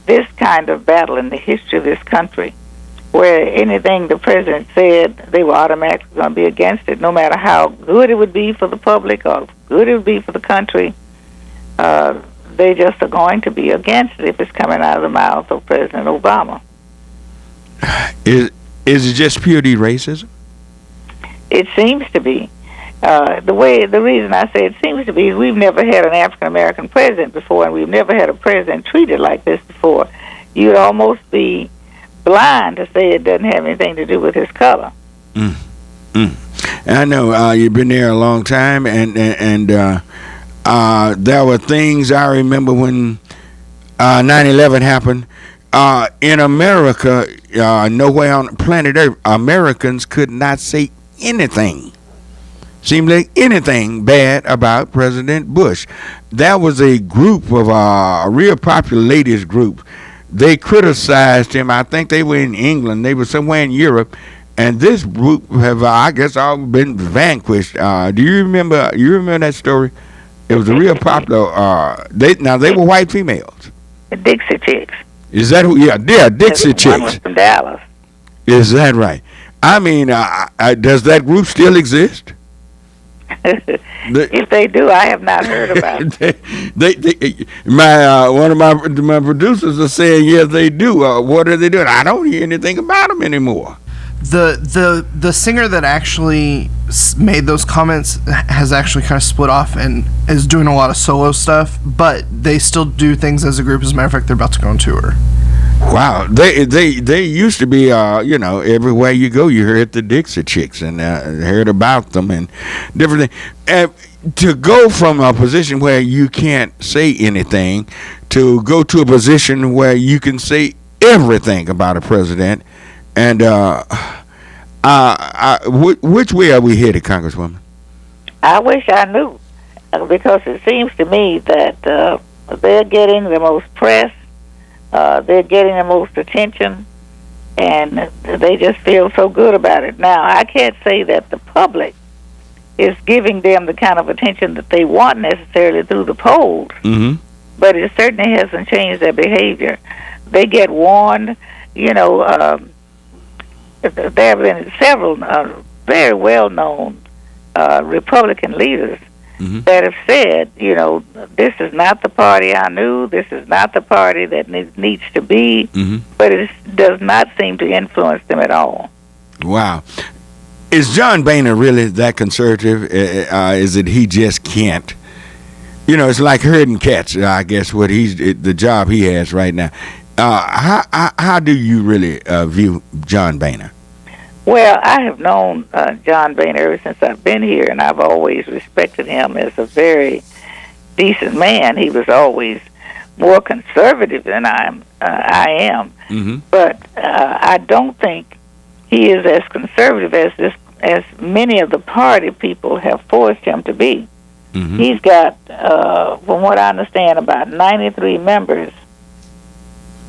this kind of battle in the history of this country, where anything the president said, they were automatically going to be against it, no matter how good it would be for the public or good it would be for the country. They just are going to be against it if it's coming out of the mouth of President Obama. Is it just purely racism? It seems to be. The reason I say it seems to be is we've never had an African American president before, and we've never had a president treated like this before. You'd almost be blind to say it doesn't have anything to do with his color. I know you've been there a long time, and there were things I remember when 9/11 happened. In America, nowhere on planet Earth, Americans could not say anything. Seemed like anything bad about President Bush. That was a group of a real popular ladies group. They criticized him. I think they were in England. They were somewhere in Europe, and this group have, I guess, all been vanquished. Do you remember? You remember that story? It was a real popular. They were white females. The Dixie Chicks. Is that who? Yeah, Dixie Chicks. One was from Dallas. Is that right? I mean, does that group still exist? If they do, I have not heard about it. One of my producers are saying, yes, they do. What are they doing? I don't hear anything about them anymore. The singer that actually made those comments has actually kind of split off and is doing a lot of solo stuff, but they still do things as a group. As a matter of fact, they're about to go on tour. Wow, they used to be, everywhere you go, you heard the Dixie Chicks and heard about them and different things. To go from a position where you can't say anything to go to a position where you can say everything about a president, and which way are we headed, Congresswoman? I wish I knew, because it seems to me that they're getting the most press, they're getting the most attention, and they just feel so good about it. Now, I can't say that the public is giving them the kind of attention that they want necessarily through the polls, but it certainly hasn't changed their behavior. They get warned. You know, there have been several very well-known Republican leaders that have said, you know, this is not the party I knew, this is not the party that needs to be, but it does not seem to influence them at all. Wow. Is John Boehner really that conservative? Is it he just can't? You know, it's like herding cats, I guess, the job he has right now. How do you really view John Boehner? Well, I have known John Boehner ever since I've been here, and I've always respected him as a very decent man. He was always more conservative than I am. But I don't think he is as conservative as many of the party people have forced him to be. He's got, from what I understand, about 93 members,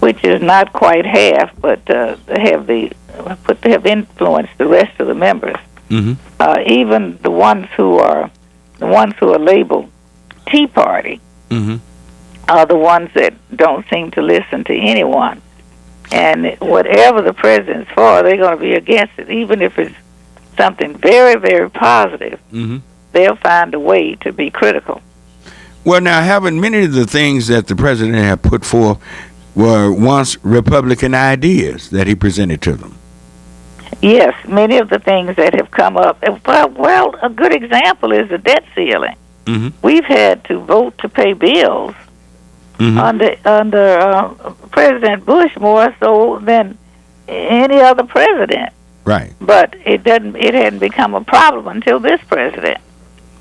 which is not quite half, but have influenced the rest of the members. Even the ones who are labeled Tea Party are the ones that don't seem to listen to anyone. And whatever the president's for, they're going to be against it, even if it's something very, very positive. They'll find a way to be critical. Well, now, haven't many of the things that the president had put forth were once Republican ideas that he presented to them? Yes, many of the things that have come up. Well, a good example is the debt ceiling. We've had to vote to pay bills under President Bush more so than any other president. Right. But it hadn't become a problem until this president.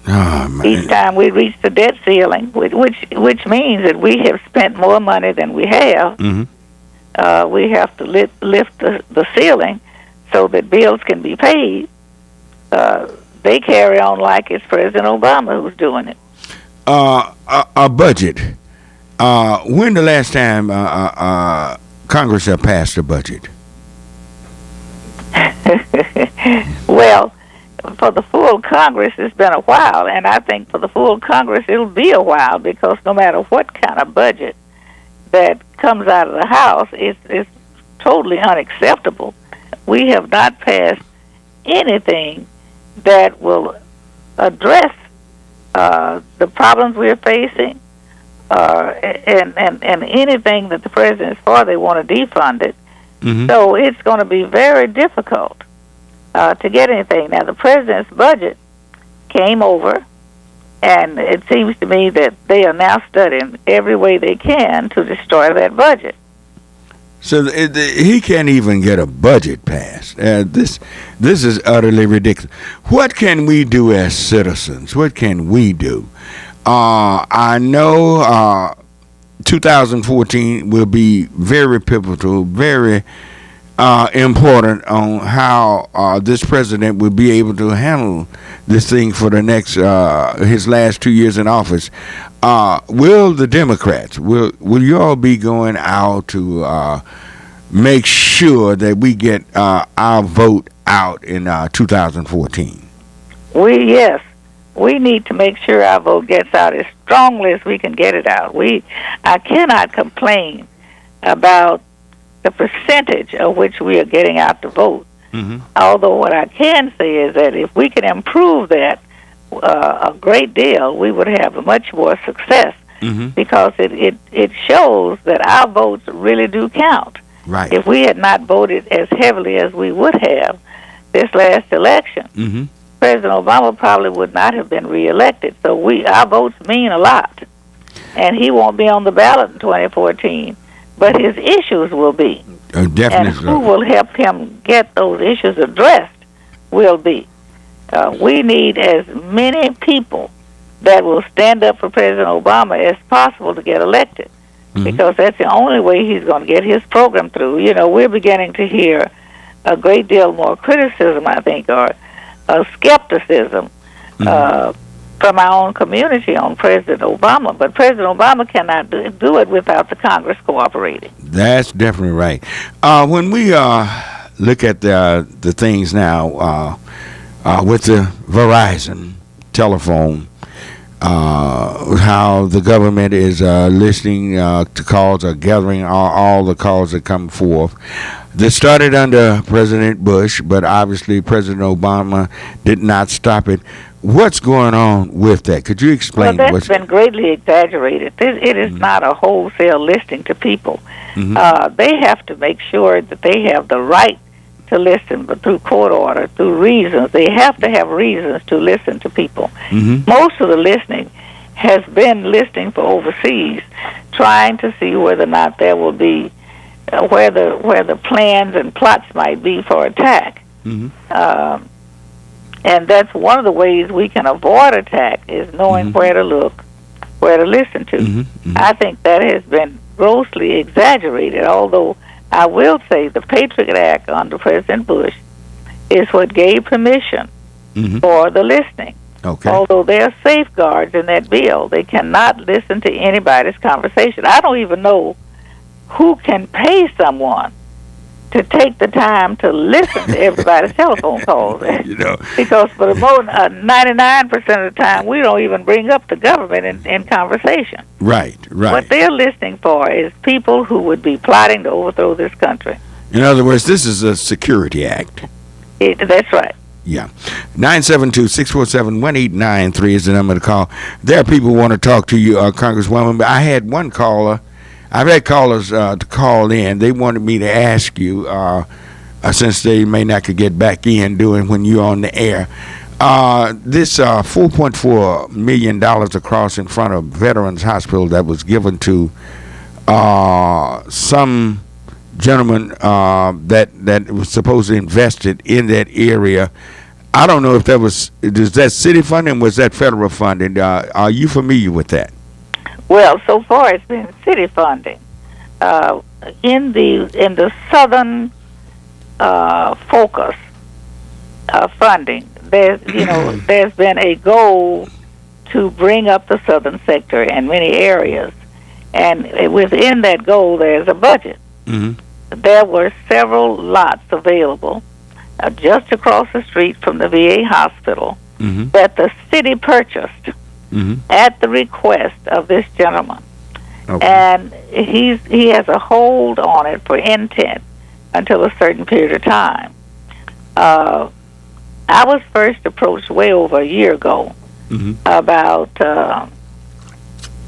Oh, man. Each time we reach the debt ceiling, which means that we have spent more money than we have. We have to lift the ceiling so that bills can be paid. They carry on like it's President Obama who's doing it. A budget. When the last time Congress have passed a budget? Well, for the full Congress, it's been a while, and I think for the full Congress, it'll be a while, because no matter what kind of budget that comes out of the House, it's totally unacceptable. We have not passed anything that will address the problems we're facing, and anything that the president's for, they want to defund it. So it's going to be very difficult to get anything. Now, the president's budget came over, and it seems to me that they are now studying every way they can to destroy that budget. So he can't even get a budget passed. This is utterly ridiculous. What can we do as citizens? What can we do? I know 2014 will be very pivotal, very important on how this president will be able to handle this thing for the next his last 2 years in office. Will the Democrats, will you all be going out to make sure that we get our vote out in 2014? Yes. We need to make sure our vote gets out as strongly as we can get it out. I cannot complain about the percentage of which we are getting out the vote. Although what I can say is that if we can improve that a great deal, we would have much more success, because it shows that our votes really do count. Right. If we had not voted as heavily as we would have this last election, President Obama probably would not have been reelected. So our votes mean a lot. And he won't be on the ballot in 2014, but his issues will be. Definitely. And who will help him get those issues addressed will be. We need as many people that will stand up for President Obama as possible to get elected, because that's the only way he's going to get his program through. You know, we're beginning to hear a great deal more criticism, I think, or skepticism from our own community on President Obama. But President Obama cannot do it without the Congress cooperating. That's definitely right. When we look at the things now with the Verizon telephone, how the government is listening to calls or gathering all the calls that come forth. This started under President Bush, but obviously President Obama did not stop it. What's going on with that? Could you explain? Well, that's been greatly exaggerated. It is not a wholesale listing to people. They have to make sure that they have the right to listen, but through court order, through reasons. They have to have reasons to listen to people. Most of the listening has been listening for overseas, trying to see whether or not there will be where the plans and plots might be for attack. And that's one of the ways we can avoid attack is knowing where to look, where to listen to. I think that has been grossly exaggerated, although I will say the Patriot Act under President Bush is what gave permission for the listening. Although there are safeguards in that bill. They cannot listen to anybody's conversation. I don't even know who can pay someone to take the time to listen to everybody's telephone calls. Because for the most 99% of the time, we don't even bring up the government in conversation. Right. What they're listening for is people who would be plotting to overthrow this country. In other words, this is a security act. That's right. Yeah. 972-647-1893 is the number to call. There are people who want to talk to you, Congresswoman, but I had one caller. I've had callers to call in. They wanted me to ask you, since they may not could get back in doing when you're on the air, this $4.4 million across in front of Veterans Hospital that was given to some gentleman that was supposedly invested in that area. I don't know if is that city funding or was that federal funding? Are you familiar with that? Well, so far it's been city funding. In the southern focus funding, there's been a goal to bring up the southern sector in many areas, and within that goal, there's a budget. There were several lots available just across the street from the VA hospital that the city purchased at the request of this gentleman. And he has a hold on it for intent until a certain period of time. I was first approached way over a year ago about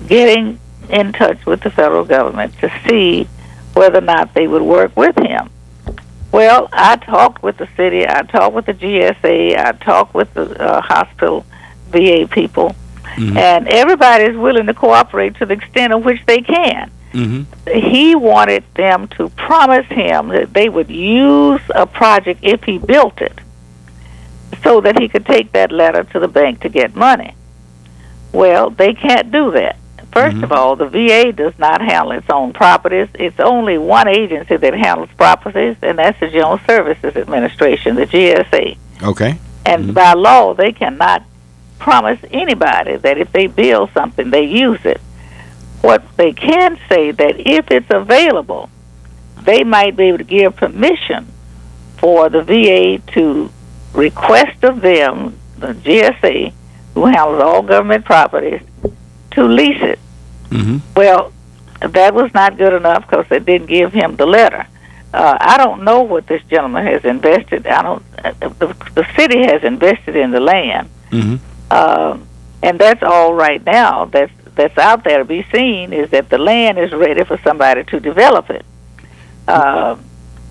getting in touch with the federal government to see whether or not they would work with him. Well, I talked with the city, I talked with the GSA, I talked with the hospital VA people, and everybody is willing to cooperate to the extent of which they can. He wanted them to promise him that they would use a project if he built it so that he could take that letter to the bank to get money. Well, they can't do that. First of all, the VA does not handle its own properties. It's only one agency that handles properties, and that's the General Services Administration, the GSA. And by law, they cannot promise anybody that if they build something, they use it. What they can say that if it's available, they might be able to give permission for the VA to request of them, the GSA, who handles all government properties, to lease it. Well, that was not good enough because they didn't give him the letter. I don't know what this gentleman has invested. The city has invested in the land, and that's all right now. That's out there to be seen is that the land is ready for somebody to develop it. How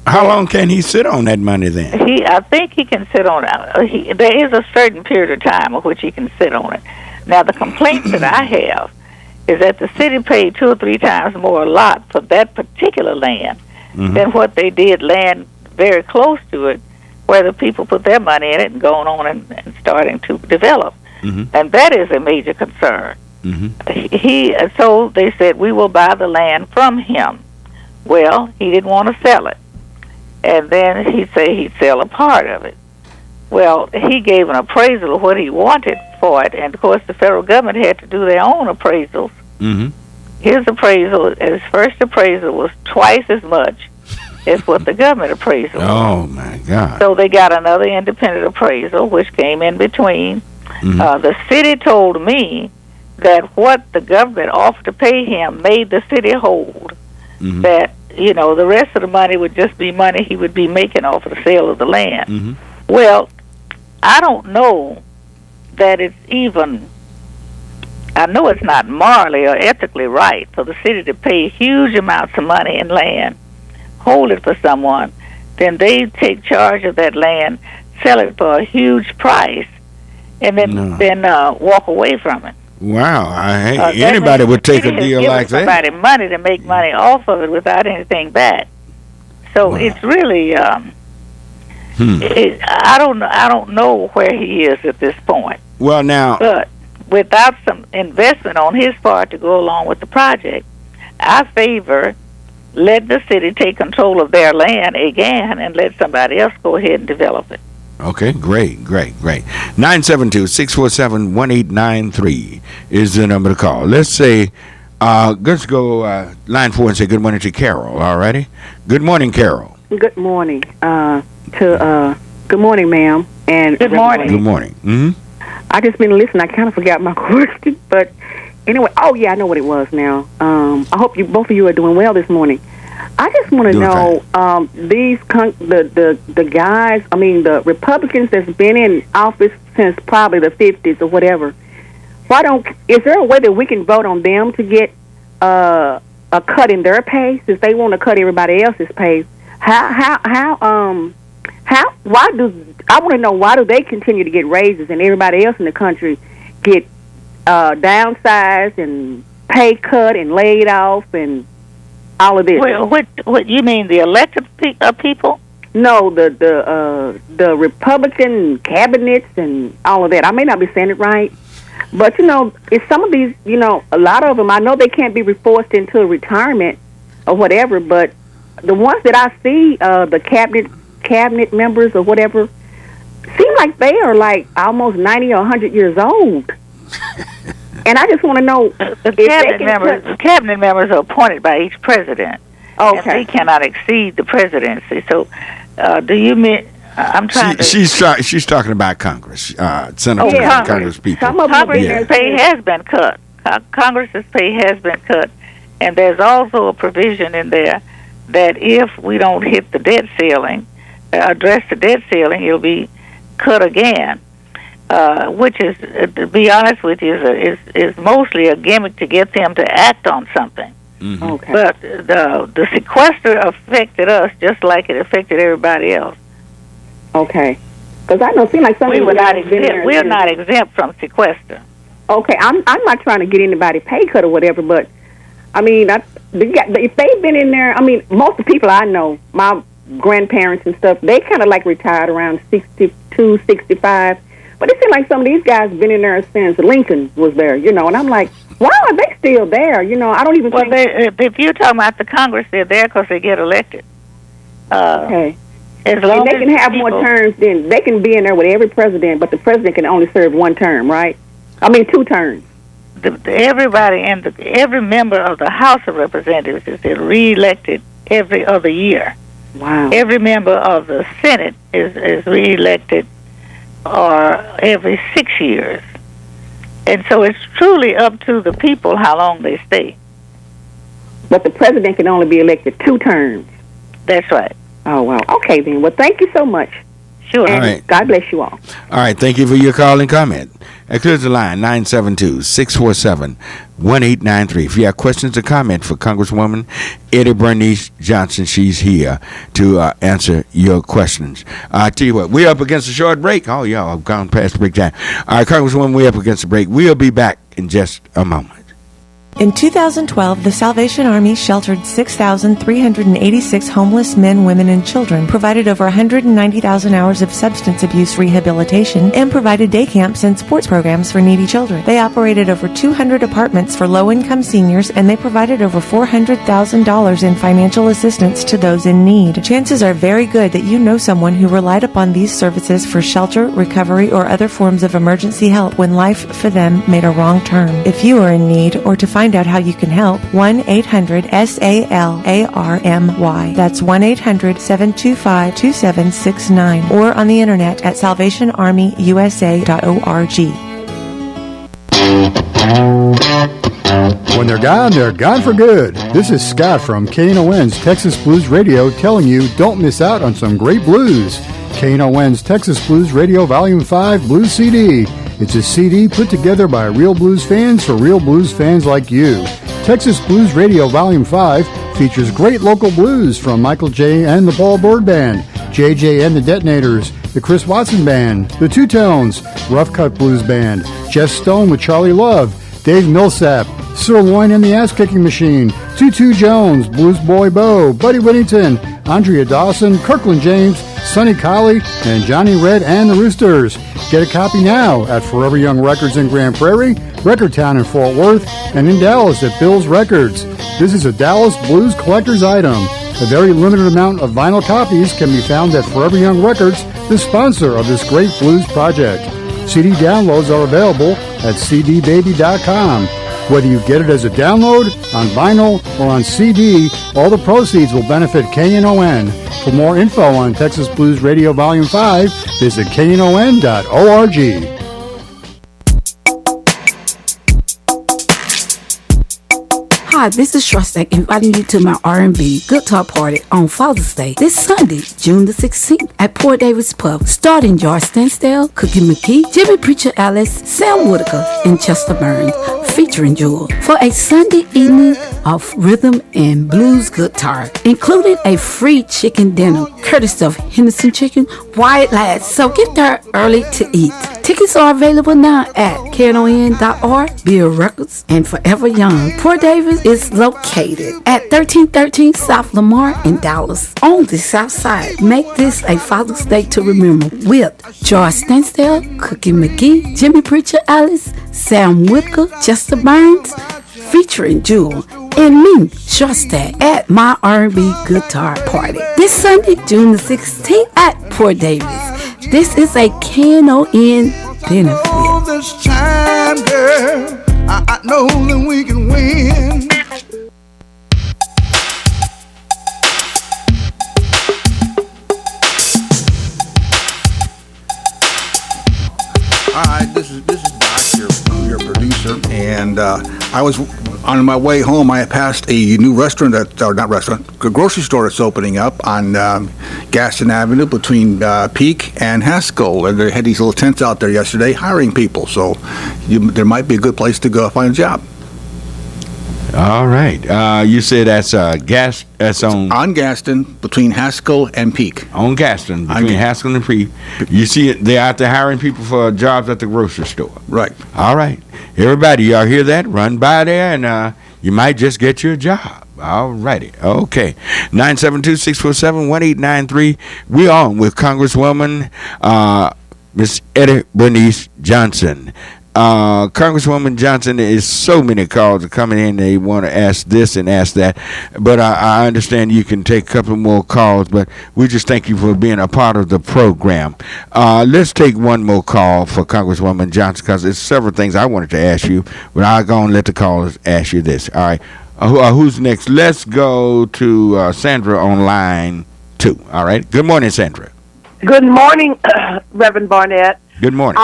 long can he sit on that money then? I think he can sit on it. There is a certain period of time of which he can sit on it. Now, the complaints that I have is that the city paid 2 or 3 times more a lot for that particular land than what they did land very close to it, where the people put their money in it and going on and starting to develop. And that is a major concern. So they said, we will buy the land from him. Well, he didn't want to sell it. And then he'd say he'd sell a part of it. Well, he gave an appraisal of what he wanted for it. And, of course, the federal government had to do their own appraisals. Mm-hmm. His first appraisal was twice as much as what the government appraisal was. Oh, my God. So they got another independent appraisal, which came in between. Mm-hmm. The city told me that what the government offered to pay him made the city hold. Mm-hmm. That, the rest of the money would just be money he would be making off of the sale of the land. Mm-hmm. Well, I don't know that it's even... I know it's not morally or ethically right for the city to pay huge amounts of money in land, hold it for someone, then they take charge of that land, sell it for a huge price, and then walk away from it. Wow. Anybody would take a deal like that. Somebody money to make money off of it without anything back. So it's really... I don't know where he is at this point. Well, now... But without some investment on his part to go along with the project, I favor let the city take control of their land again and let somebody else go ahead and develop it. Okay, great. 972-647-1893 is the number to call. Let's say, let's go line 4 and say good morning to Carol, all righty? Good morning, Carol. Good morning. Good morning, ma'am. And good morning. Good morning. Mm-hmm. I just been listening. I kind of forgot my question, but anyway. Oh yeah, I know what it was now. I hope both of you are doing well this morning. I just want to know the guys. I mean, the Republicans that's been in office since probably the 50s or whatever. Is there a way that we can vote on them to get a cut in their pay since they want to cut everybody else's pay? I want to know why do they continue to get raises and everybody else in the country get downsized and pay cut and laid off and all of this? Well, what you mean, the elected people? No, the Republican cabinets and all of that. I may not be saying it right, but it's some of these. A lot of them. I know they can't be forced into a retirement or whatever, but the ones that I see, the cabinet members or whatever, seem like they are like almost 90 or 100 years old. And I just want to know the cabinet members are appointed by each president. Okay, and they cannot exceed the presidency. So, do you mean? I'm trying. She's talking about Congress, senators, and Congress people. Congress's pay has been cut. Congress's pay has been cut, and there's also a provision in there that if we don't hit the debt ceiling, address the debt ceiling, it'll be cut again. Which is, to be honest with you, is mostly a gimmick to get them to act on something. Mm-hmm. Okay. But the sequester affected us just like it affected everybody else. Okay. Because I know, seem like some people we're not exempt from sequester. Okay, I'm not trying to get anybody pay cut or whatever, but I mean, if they've been in there, I mean, most of the people I know, my grandparents and stuff, they kind of like retired around 62, 65. But it seems like some of these guys have been in there since Lincoln was there, and I'm like, why are they still there? I don't even think... if you're talking about the Congress, they're there because they get elected. Okay. As long and they can have more terms, then they can be in there with every president, but the president can only serve one term, right? I mean, 2 terms. Everybody and every member of the House of Representatives is reelected every other year. Wow. Every member of the Senate is reelected every 6 years. And so it's truly up to the people how long they stay. But the president can only be elected 2 terms. That's right. Oh, wow. Okay, then. Well, thank you so much. Sure. All right. God bless you all. All right. Thank you for your call and comment. That clears the line, 972-647-1893. If you have questions or comments for Congresswoman Eddie Bernice Johnson, she's here to answer your questions. I tell you what, we're up against a short break. Oh, yeah, I've gone past break time. All right, Congresswoman, we're up against a break. We'll be back in just a moment. In 2012, the Salvation Army sheltered 6,386 homeless men, women, and children, provided over 190,000 hours of substance abuse rehabilitation, and provided day camps and sports programs for needy children. They operated over 200 apartments for low-income seniors, and they provided over $400,000 in financial assistance to those in need. Chances are very good that you know someone who relied upon these services for shelter, recovery, or other forms of emergency help when life for them made a wrong turn. If you are in need, or to find out how you can help, 1-800-SALARMY. That's 1-800-725-2769, or on the internet at salvationarmyusa.org. When they're gone for good. This is Scott from Knon's Texas Blues Radio telling you don't miss out on some great blues. Knon's Texas Blues Radio Volume 5 Blues CD. It's a CD put together by real blues fans for real blues fans like you. Texas Blues Radio Volume 5 features great local blues from Michael J. and the Paul Bird Band, JJ and the Detonators, the Chris Watson Band, the Two Tones, Rough Cut Blues Band, Jeff Stone with Charlie Love, Dave Millsap, Sirloin and the Ass Kicking Machine, Tutu Jones, Blues Boy Bo, Buddy Whittington, Andrea Dawson, Kirkland James, Sonny Colley, and Johnny Red and the Roosters. Get a copy now at Forever Young Records in Grand Prairie, Recordtown in Fort Worth, and in Dallas at Bill's Records. This is a Dallas Blues collector's item. A very limited amount of vinyl copies can be found at Forever Young Records, the sponsor of this great blues project. CD downloads are available at cdbaby.com. Whether you get it as a download, on vinyl, or on CD, all the proceeds will benefit KNON. For more info on Texas Blues Radio Volume 5, visit knon.org. Hi, this is Shostak inviting you to my R&B Good Talk Party on Father's Day this Sunday, June the 16th at Port Davis Pub, starting George Stansdale, Cookie McKee, Jimmy Preacher Alice, Sam Whitaker, and Chester Burns, featuring Jewel, for a Sunday evening of rhythm and blues guitar, including a free chicken dinner, courtesy of Henderson Chicken, Wyatt Lads. So get there early to eat. Tickets are available now at knon.org, Beer Records, and Forever Young. Port Davis is located at 1313 South Lamar in Dallas, on the south side. Make this a Father's Day to remember with George Stansdale, Cookie McGee, Jimmy Preacher Alice, Sam Whitaker, Chester Burns, featuring Jewel, and me, Shostak, at my R&B Guitar Party this Sunday, June the 16th at Port Davis. This is a KNON benefit. All this time, girl, I know that we can win. All right, this is Doc, your producer, and I was on my way home. I passed a new restaurant, a grocery store that's opening up on Gaston Avenue between Peak and Haskell. And they had these little tents out there yesterday hiring people, so there might be a good place to go find a job. All right. You said that's that's on Gaston between Haskell and Peak. On Gaston between Haskell and Peak. You see it, they're out there hiring people for jobs at the grocery store. Right. All right. Everybody, y'all hear that? Run by there and you might just get your job. All righty. Okay. 972-647-1893. We're on with Congresswoman Miss Bernice Johnson. Congresswoman Johnson, is so many calls are coming in. They want to ask this and ask that, but I understand you can take a couple more calls, but we just thank you for being a part of the program. Let's take one more call for Congresswoman Johnson, because there's several things I wanted to ask you, but I'll go and let the callers ask you this. All right. Who's next? Let's go to Sandra on line 2. All right. Good morning, Sandra. Good morning, Reverend Barnett. Good morning.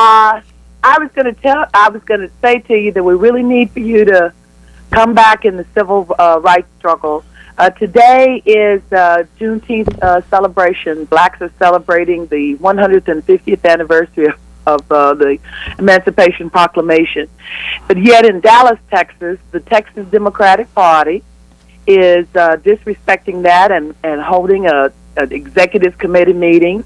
I was going to say to you that we really need for you to come back in the civil rights struggle. Today is Juneteenth celebration. Blacks are celebrating the 150th anniversary of the Emancipation Proclamation. But yet in Dallas, Texas, the Texas Democratic Party is disrespecting that and holding an executive committee meeting.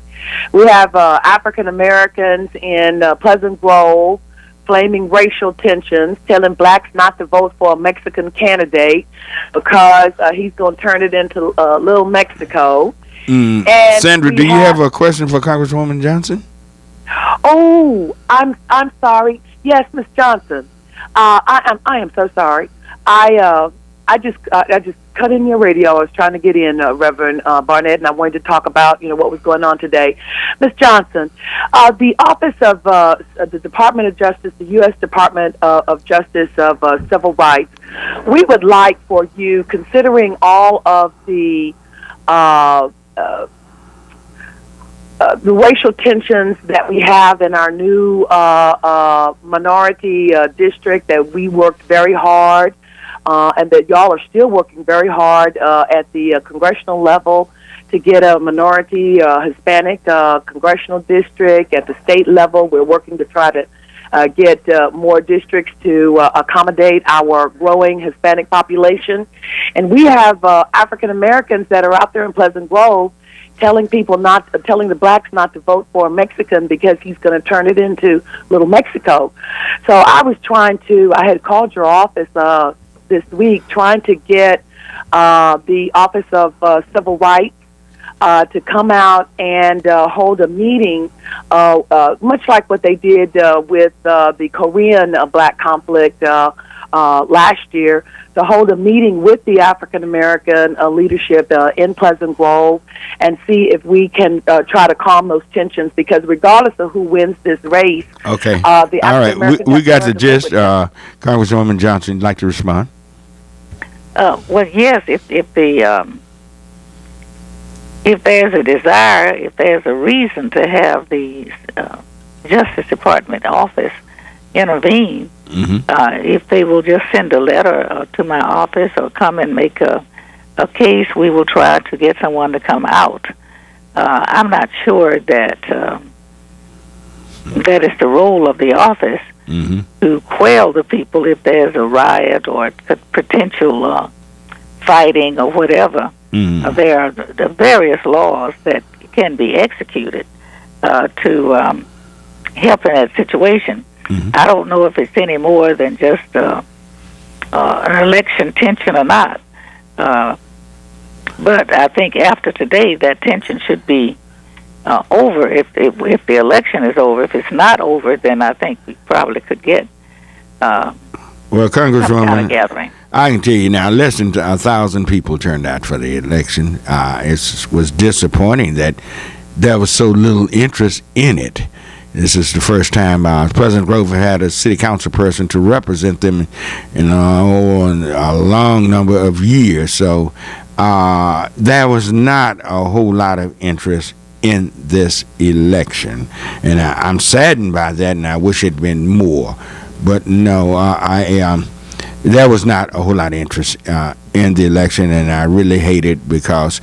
We have African Americans in Pleasant Grove flaming racial tensions, telling blacks not to vote for a Mexican candidate because he's going to turn it into Little Mexico. And Sandra, do you have a question for Congresswoman Johnson? Oh, I'm sorry. Yes, Miss Johnson. I am so sorry. I just cut in your radio. I was trying to get in, Reverend Barnett, and I wanted to talk about what was going on today. Miss Johnson, the Office of the Department of Justice, the U.S. Department of Justice of Civil Rights, we would like for you, considering all of the racial tensions that we have in our new minority district, that we worked very hard, and that y'all are still working very hard at the congressional level to get a minority Hispanic congressional district. At the state level, we're working to try to get more districts to accommodate our growing Hispanic population. And we have African Americans that are out there in Pleasant Grove telling the blacks not to vote for a Mexican because he's going to turn it into Little Mexico. So I had called your office this week trying to get the Office of Civil Rights to come out and hold a meeting, much like what they did with the Korean black conflict last year, to hold a meeting with the African American leadership in Pleasant Grove and see if we can try to calm those tensions, because regardless of who wins this race, okay, all right, we got the gist. Congresswoman Johnson, like to respond? Well, yes, if there's a desire, if there's a reason to have the Justice Department office intervene, if they will just send a letter to my office or come and make a case, we will try to get someone to come out. I'm not sure that that is the role of the office to quell the people if there's a riot or potential fighting or whatever. There are the various laws that can be executed to help in that situation. I don't know if it's any more than just an election tension or not. But I think after today, that tension should be over. If the election is over, if it's not over, then I think we probably could get well, Congresswoman, kind of gathering. I can tell you now, less than 1,000 people turned out for the election. It was disappointing that there was so little interest in it. This is the first time President Grover had a city council person to represent them in a long number of years. So there was not a whole lot of interest in this election. And I'm saddened by that, and I wish it had been more. But no, there was not a whole lot of interest in the election, and I really hate it because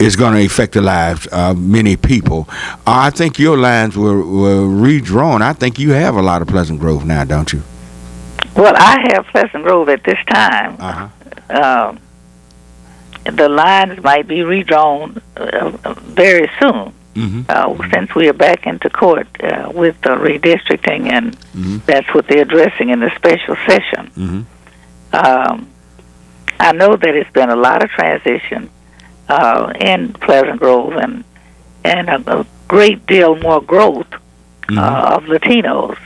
it's going to affect the lives of many people. I think your lines were redrawn. I think you have a lot of Pleasant Grove now, don't you? Well, I have Pleasant Grove at this time. The lines might be redrawn very soon, since we are back into court with the redistricting, and that's what they're addressing in the special session. I know that it's been a lot of transition in Pleasant Grove, and a great deal more growth of Latinos.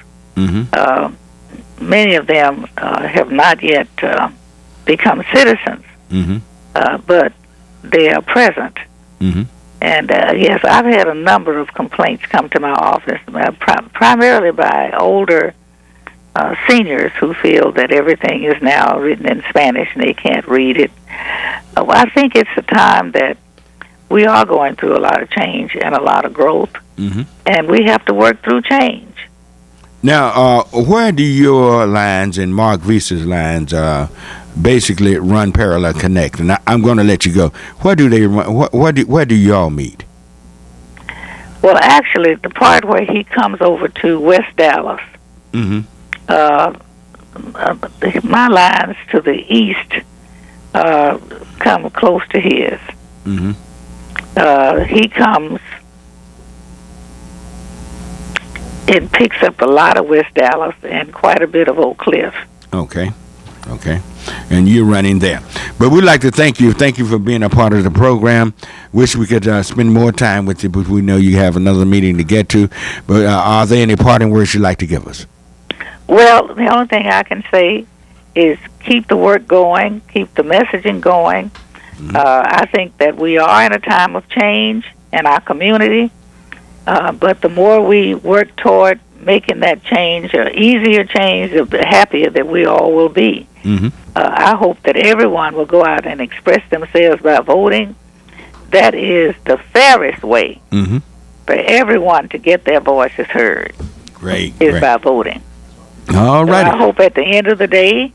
Many of them have not yet become citizens, but they are present. And yes, I've had a number of complaints come to my office, primarily by older seniors who feel that everything is now written in Spanish and they can't read it. I think it's a time that we are going through a lot of change and a lot of growth, and we have to work through change. Now, where do your lines and Mark Visa's lines basically run parallel connect? And I'm going to let you go. Where do they run? Where do y'all meet? Well, actually, the part where he comes over to West Dallas, my lines to the east come close to his. He comes it picks up a lot of West Dallas and quite a bit of Oak Cliff. Okay. And you're running there. But we'd like to thank you. Thank you for being a part of the program. Wish we could spend more time with you, but we know you have another meeting to get to. But are there any parting words you'd like to give us? Well, the only thing I can say is keep the work going, keep the messaging going. I think that we are in a time of change in our community, but the more we work toward making that change, easier change, the happier that we all will be. I hope that everyone will go out and express themselves by voting. That is the fairest way for everyone to get their voices heard. Great. Is by voting. All right. I hope at the end of the day,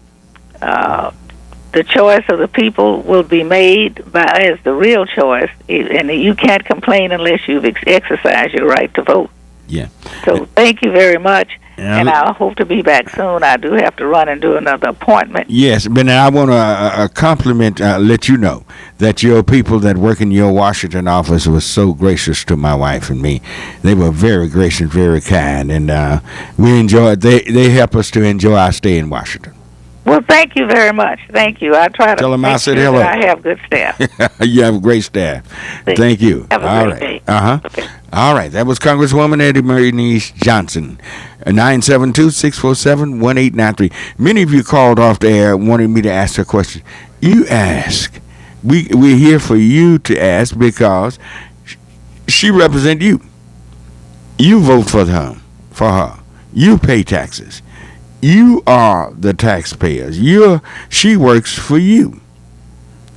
the choice of the people will be made as the real choice, and you can't complain unless you've exercised your right to vote. Yeah. So thank you very much, and I hope to be back soon. I do have to run and do another appointment. Yes, but I want to compliment, let you know that your people that work in your Washington office was so gracious to my wife and me. They were very gracious, very kind, and we enjoyed. They help us to enjoy our stay in Washington. Well, thank you very much. Thank you. I try to tell them I said sure hello. That I have good staff. You have a great staff. Thank you. Have a All great right. day. Okay. All right. That was Congresswoman Eddie Bernice Johnson. 972-647-1893. Many of you called off the air wanting me to ask a question. You ask. We're here for you to ask because she represents you. You vote for her. You pay taxes. You are the taxpayers. She works for you.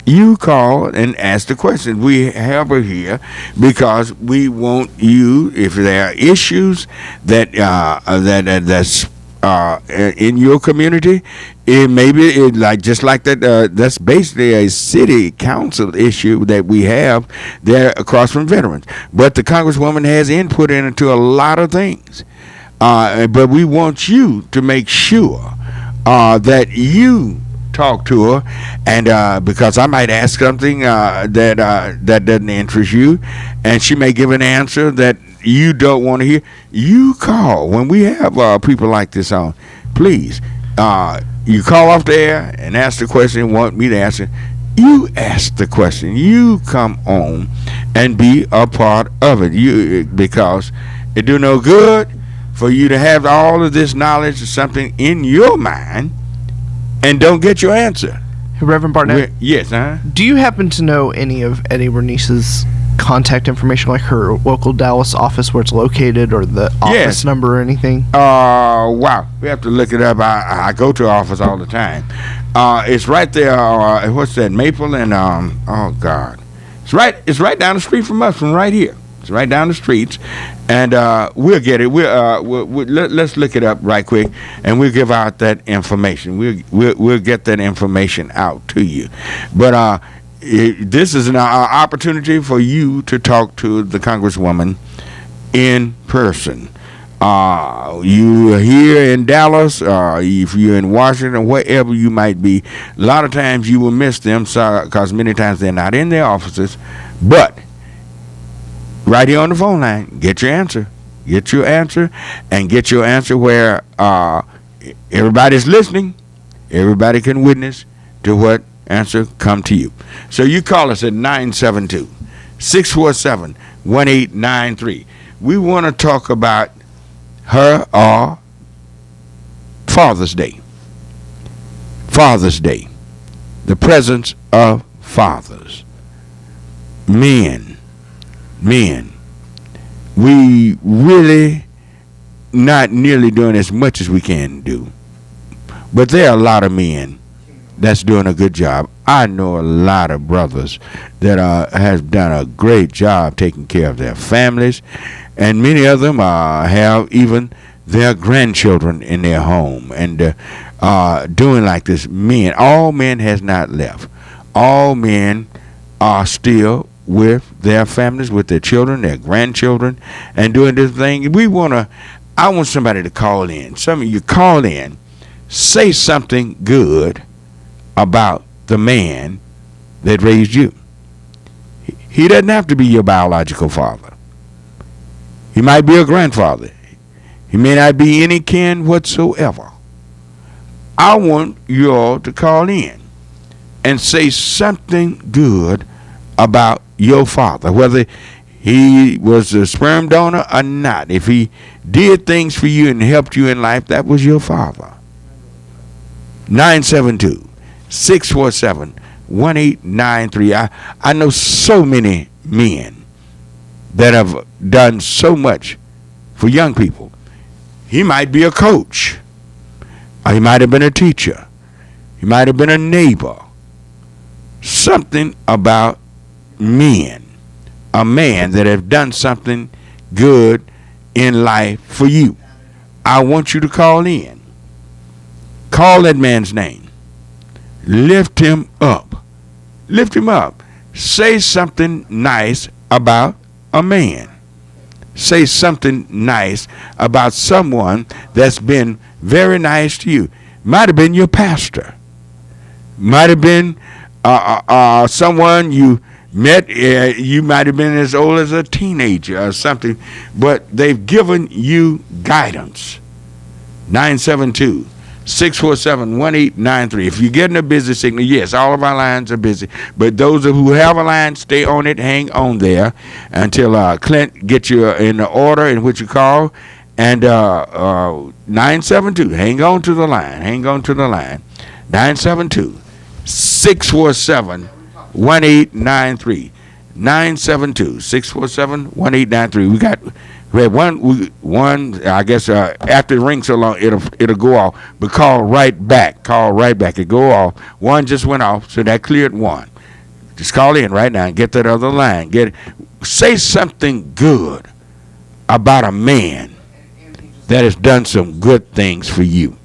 You call and ask the question. We have her here because we want you, if there are issues that's in your community, just like that. That's basically a city council issue that we have there across from veterans. But the Congresswoman has input into a lot of things. But we want you to make sure that you talk to her, and because I might ask something that doesn't interest you, and she may give an answer that you don't want to hear. You call when we have people like this on. Please, you call off the air and ask the question and want me to answer. You ask the question. You come on and be a part of it. Because it do no good for you to have all of this knowledge of something in your mind and don't get your answer. Hey, Reverend Barnett. Yes, Do you happen to know any of Eddie Bernice's contact information, like her local Dallas office where it's located, or the office number or anything? Wow. We have to look it up. I go to her office all the time. It's right there. What's that? Maple and oh God. It's right down the street from us, from right here. It's right down the streets, and we'll get it. Let's look it up right quick, and we'll give out that information. We'll get that information out to you. But this is an opportunity for you to talk to the Congresswoman in person. You are here in Dallas, if you're in Washington, wherever you might be. A lot of times you will miss them, because many times they're not in their offices, but right here on the phone line, get your answer. Get your answer, and get your answer where everybody's listening. Everybody can witness to what answer come to you. So you call us at 972-647-1893. We want to talk about her or Father's Day. Father's Day. The presence of fathers. Men, we really not nearly doing as much as we can do. But there are a lot of men that's doing a good job. I know a lot of brothers that has done a great job taking care of their families, and many of them have even their grandchildren in their home and doing like this. All men has not left. All men are still with their families, with their children, their grandchildren, and doing this thing. I want somebody to call in. Some of you call in, say something good about the man that raised you. He doesn't have to be your biological father. He might be a grandfather. He may not be any kin whatsoever. I want you all to call in and say something good about your father, whether he was a sperm donor or not. If he did things for you and helped you in life, that was your father. 972-647-1893. I know so many men that have done so much for young people. He might be a coach. Or he might have been a teacher. He might have been a neighbor. Something about men. A man that have done something good in life for you. I want you to call in. Call that man's name. Lift him up. Lift him up. Say something nice about a man. Say something nice about someone that's been very nice to you. Might have been your pastor. Might have been someone you met. You might have been as old as a teenager or something, but they've given you guidance. 972-647-1893. If you're getting a busy signal, yes, all of our lines are busy, but those who have a line, stay on it, hang on there until Clint gets you in the order in which you call. And 972, hang on to the line, 972-647-1893. 972-647-1893. We had one. I guess after it rings so long, it'll go off. But call right back. It go off. One just went off, so that cleared one. Just call in right now and get that other line. Say something good about a man that has done some good things for you.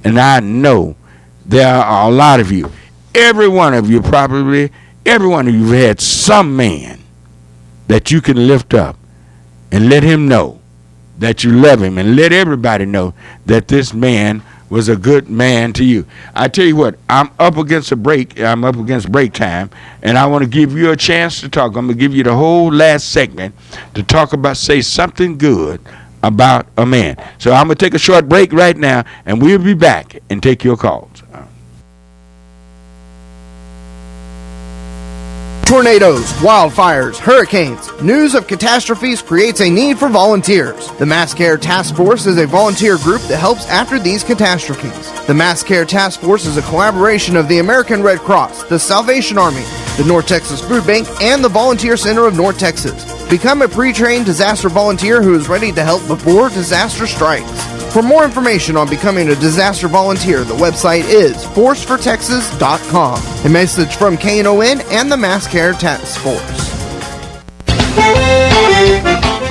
And I know there are a lot of you. Every one of you probably. Every one of you had some man that you can lift up and let him know that you love him, and let everybody know that this man was a good man to you. I tell you what, I'm up against break time, and I want to give you a chance to talk. I'm going to give you the whole last segment to talk about, say something good about a man. So I'm going to take a short break right now, and we'll be back and take your calls. Tornadoes, wildfires, hurricanes. News of catastrophes creates a need for volunteers. The Mass Care Task Force is a volunteer group that helps after these catastrophes. The Mass Care Task Force is a collaboration of the American Red Cross, the Salvation Army, the North Texas Food Bank, and the Volunteer Center of North Texas. Become a pre-trained disaster volunteer who is ready to help before disaster strikes. For more information on becoming a disaster volunteer, the website is forcefortexas.com. A message from KNON and the Mass Care Task Force.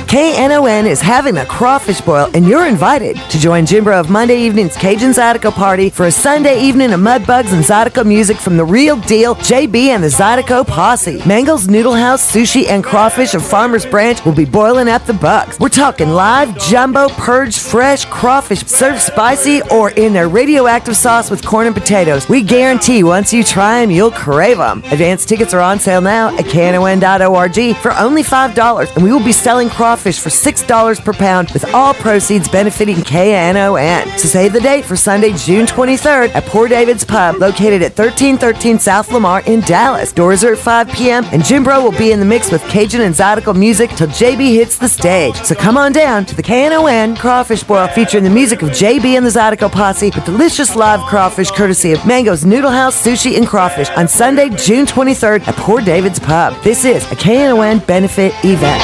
KNON is having a crawfish boil, and you're invited to join Jimbro of Monday evening's Cajun Zydeco party for a Sunday evening of mud bugs and Zydeco music from the real deal JB and the Zydeco posse. Mango's Noodle House, sushi, and crawfish of Farmers Branch will be boiling up the bugs. We're talking live, jumbo, purged, fresh crawfish served spicy or in their radioactive sauce with corn and potatoes. We guarantee once you try them, you'll crave them. Advance tickets are on sale now at knon.org for only $5, and we will be selling crawfish for $6 per pound, with all proceeds benefiting KNON. So save the date for Sunday, June 23rd at Poor David's Pub, located at 1313 South Lamar in Dallas. Doors are at 5 p.m., and Jimbro will be in the mix with Cajun and Zydeco music till JB hits the stage. So come on down to the KNON Crawfish Boil, featuring the music of JB and the Zydeco posse, with delicious live crawfish courtesy of Mango's Noodle House, Sushi, and Crawfish on Sunday, June 23rd at Poor David's Pub. This is a KNON benefit event.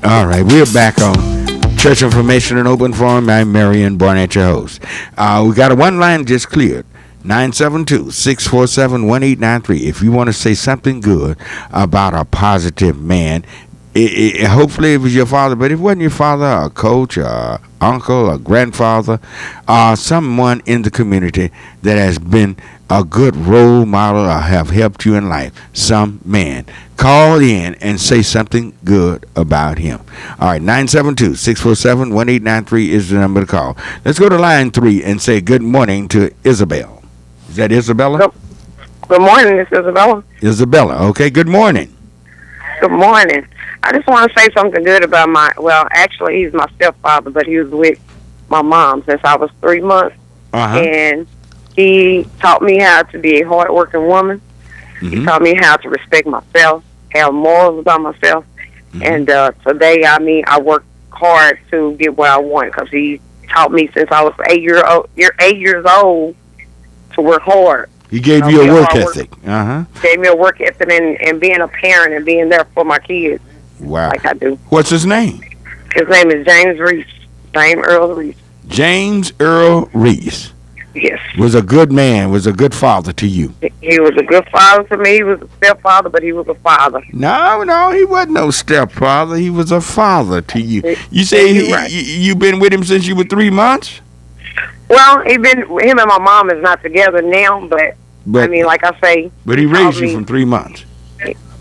All right, we're back on Church Information and Open Forum. I'm Marion Barnett, your host. We got a one line just cleared. 972-647-1893. If you want to say something good about a positive man, hopefully it was your father, but if it wasn't your father, a coach, a uncle, a grandfather, someone in the community that has been a good role model or have helped you in life, some man, Call in and say something good about him. All right, 972-647-1893 is the number to call. Let's go to line 3 and say good morning to Isabel. Is that Isabella? Good morning, this is Isabella. Isabella, okay, good morning. Good morning. I just want to say something good about actually, he's my stepfather, but he was with my mom since I was 3 months. And he taught me how to be a hard-working woman. He taught me how to respect myself, have morals about myself. And today, I work hard to get what I want because he taught me since I was 8 years old to work hard. He gave you a work ethic. Gave me a work ethic and being a parent and being there for my kids. Wow. Like I do. What's his name? His name is James Reese. James Earl Reese. James Earl Reese. Yes. Was a good man, was a good father to you. He was a good father to me. He was a stepfather, but he was a father. No, he wasn't no stepfather. He was a father to you. You say you've been with him since you were 3 months? Well, him and my mom is not together now, but like I say. But he raised you from 3 months.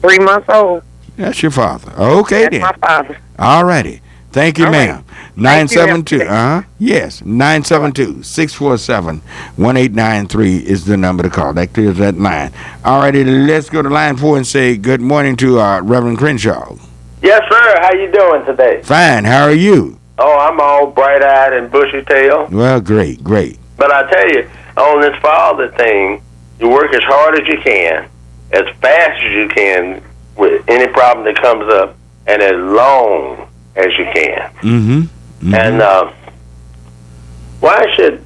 3 months old. That's your father. Okay, That's then. my father. All righty. Thank you, All ma'am. right. 972. Yes. 972-647-1893 is the number to call. That clears that line. All righty. Let's go to line 4 and say good morning to Reverend Crenshaw. Yes, sir. How you doing today? Fine. How are you? Oh, I'm all bright-eyed and bushy-tailed. Well, great. But I tell you, on this father thing, you work as hard as you can, as fast as you can with any problem that comes up, and as long as you can. And why should,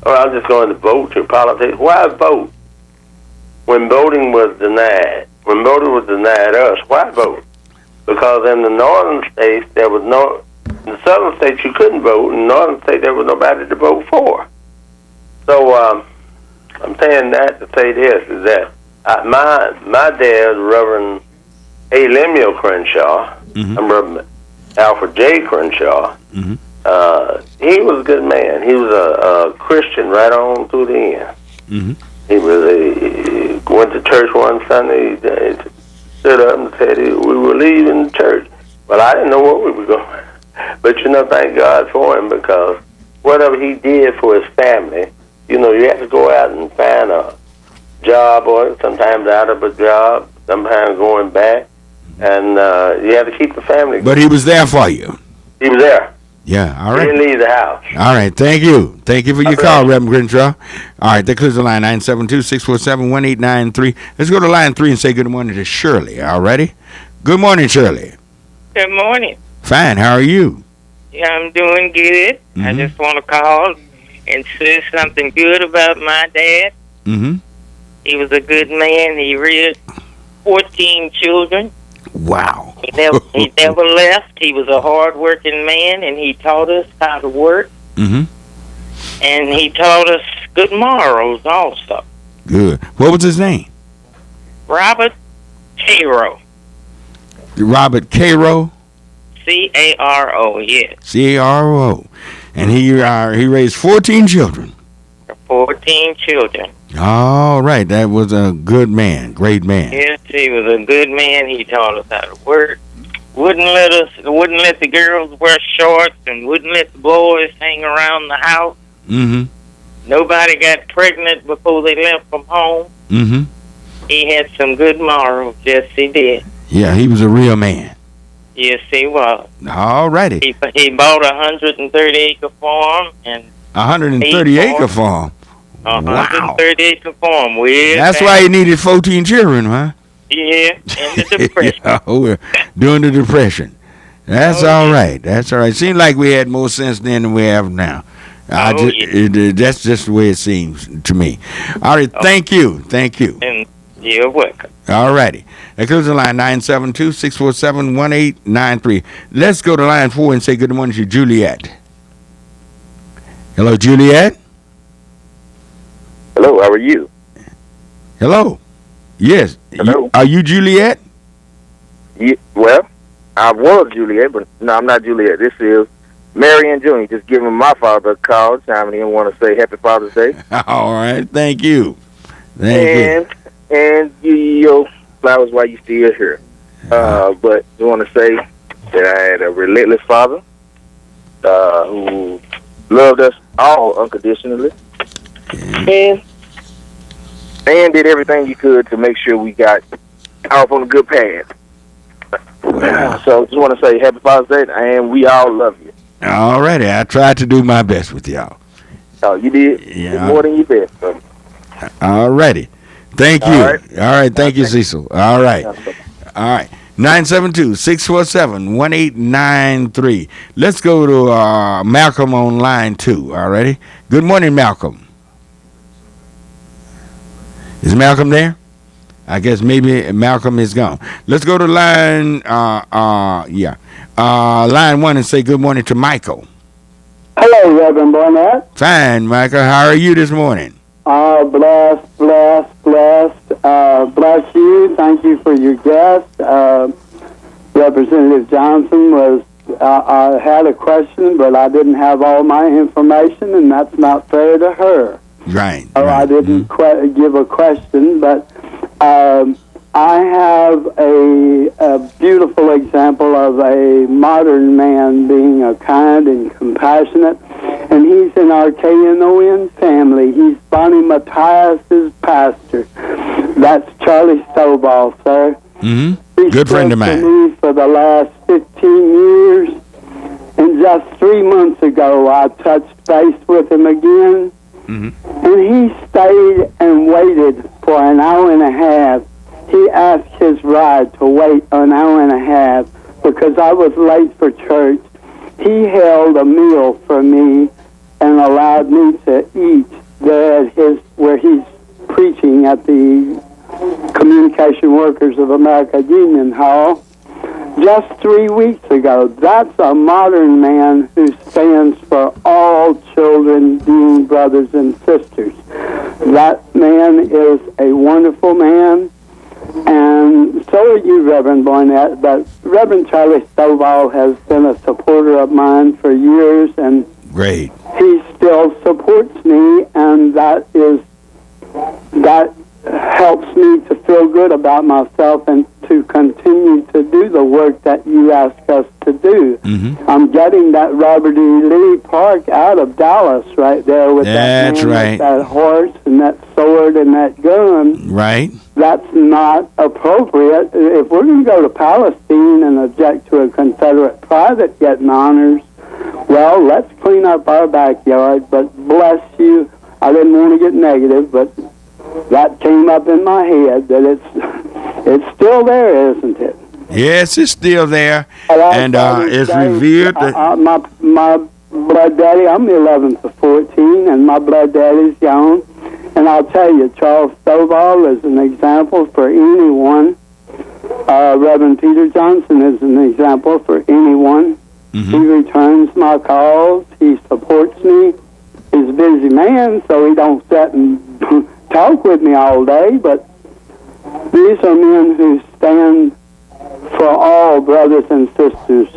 I'm just going to vote to politics. Why vote when voting was denied? When voting was denied us, why vote? Because in the northern states, in the southern states you couldn't vote. In the northern states there was nobody to vote for. So I'm saying that to say this, is that my dad, Reverend A. Lemuel Crenshaw, I'm Reverend Alfred J. Crenshaw, he was a good man. He was a Christian right on through the end. He went to church one Sunday, he stood up and said we were leaving church. But I didn't know where we were going. But, thank God for him, because whatever he did for his family, you have to go out and find a job, or sometimes out of a job, sometimes going back, and you have to keep the family. But he was there for you. He was there. Yeah, all He right. didn't leave the house. All right, thank you. Thank you for your call, Reverend Crenshaw. All right, that clears the line, 972-647-1893. Let's go to line 3 and say good morning to Shirley, all righty? Good morning, Shirley. Good morning. Fine, how are you? Yeah, I'm doing good. I just want to call and say something good about my dad. He was a good man. He reared 14 children. Wow. He never left. He was a hard-working man, and he taught us how to work. And he taught us good morals also. Good. What was his name? Robert Caro. Robert Caro? C-A-R-O, yes. C-A-R-O. And he raised 14 children. 14 children. All right, that was a good man, great man. Yes, he was a good man. He taught us how to work. Wouldn't let the girls wear shorts, and wouldn't let the boys hang around the house. Nobody got pregnant before they left from home. He had some good morals. Yes, he did. Yeah, he was a real man. Yes, he was. All righty. He bought a 130-acre farm and 130-acre farm. 130-acre farm. That's why he needed 14 children, huh? Yeah, and the depression. We're during the depression. That's all right. That's all right. Seems like we had more sense then than we have now. That's just the way it seems to me. All right, thank you. And you're welcome. All righty. That goes to line 972-647-1893. Let's go to line 4 and say good morning to Juliet. Hello, Juliet. Hello, how are you? Hello. Yes. Hello. Are you Juliet? Well, I was Juliet, but no, I'm not Juliet. This is Marion Jr. Just giving my father a call, chiming in and want to say Happy Father's Day. All right. Thank you. Thank you. And give you your flowers while you still here. But I want to say that I had a relentless father who loved us all unconditionally, and did everything he could to make sure we got off on a good path. So just want to say Happy Father's Day, and we all love you. All righty. I tried to do my best with y'all. Oh, you did? Yeah. More than your best. So. All righty. Thank you. All right. Thank you, Cecil. All right. 972-647-1893. Let's go to Malcolm on line 2. All righty. Good morning, Malcolm. Is Malcolm there? I guess maybe Malcolm is gone. Let's go to line line 1 and say good morning to Michael. Hello, Reverend Barnett. Fine, Michael. How are you this morning? Blessed. Bless you. Thank you for your guest. Representative Johnson was, I had a question, but I didn't have all my information, and that's not fair to her. Right. I didn't give a question, but I have a beautiful example of a modern man being a kind and compassionate, and he's in our Knon family. He's Bonnie Matthias's pastor. That's Charlie Stovall, sir. Mm-hmm. He's good friend of been mine. to me for the last 15 years, and just 3 months ago I touched base with him again. Mm-hmm. And he stayed and waited for an hour and a half. He asked his bride to wait an hour and a half because I was late for church. He held a meal for me and allowed me to eat there at where he's preaching at the Communication Workers of America Union Hall. Just 3 weeks ago. That's a modern man who stands for all children being brothers and sisters. That man is a wonderful man, and so are you, Reverend Barnett. But Reverend Charlie Stovall has been a supporter of mine for years, and great. He still supports me, and that helps me to feel good about myself and to continue to do the work that you ask us to do. Mm-hmm. I'm getting that Robert E. Lee Park out of Dallas right there with that man with that horse and that sword and that gun. Right. That's not appropriate. If we're going to go to Palestine and object to a Confederate private getting honors, well, let's clean up our backyard. But bless you, I didn't want to get negative, but that came up in my head that it's still there, isn't it? Yes, it's still there, and it's revealed that my blood daddy. I'm the 11th of 14, and my blood daddy's gone. And I'll tell you, Charles Stovall is an example for anyone. Reverend Peter Johnson is an example for anyone. Mm-hmm. He returns my calls. He supports me. He's a busy man, so he don't sit and talk with me all day, but these are men who stand for all brothers and sisters.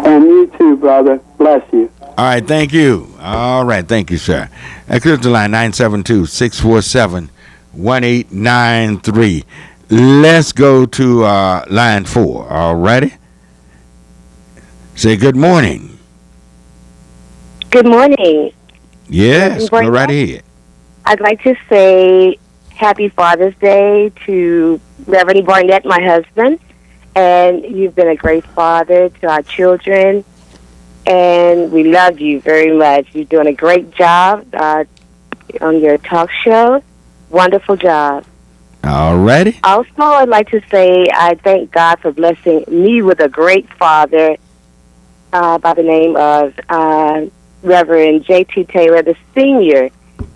And you too, brother. Bless you. All right, thank you. All right, thank you, sir. Clear the line, 972-647-1893. Let's go to line 4, all righty? Say good morning. Good morning. Yes, go right ahead. I'd like to say Happy Father's Day to Reverend Barnett, my husband. And you've been a great father to our children. And we love you very much. You're doing a great job on your talk show. Wonderful job. All righty. Also, I'd like to say I thank God for blessing me with a great father by the name of Reverend J.T. Taylor, the senior.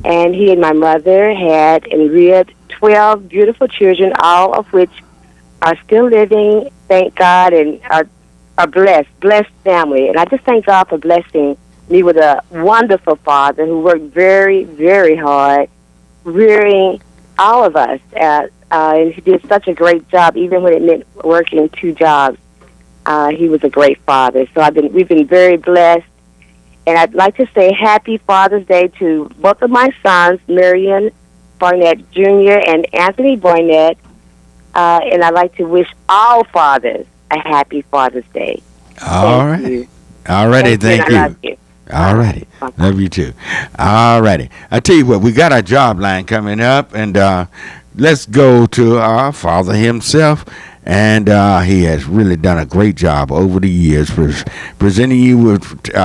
And he and my mother had and reared 12 beautiful children, all of which are still living, thank God, and are blessed family. And I just thank God for blessing me with a wonderful father who worked very, very hard, rearing all of us. And he did such a great job, even when it meant working 2 jobs. He was a great father. So we've been very blessed. And I'd like to say Happy Father's Day to both of my sons, Marion Barnett Jr. and Anthony Barnett. And I'd like to wish all fathers a happy Father's Day. All right. All righty. Thank you. I love you. All righty. Love you too. All righty. I tell you what, we got our job line coming up, and let's go to our father himself. And he has really done a great job over the years presenting you with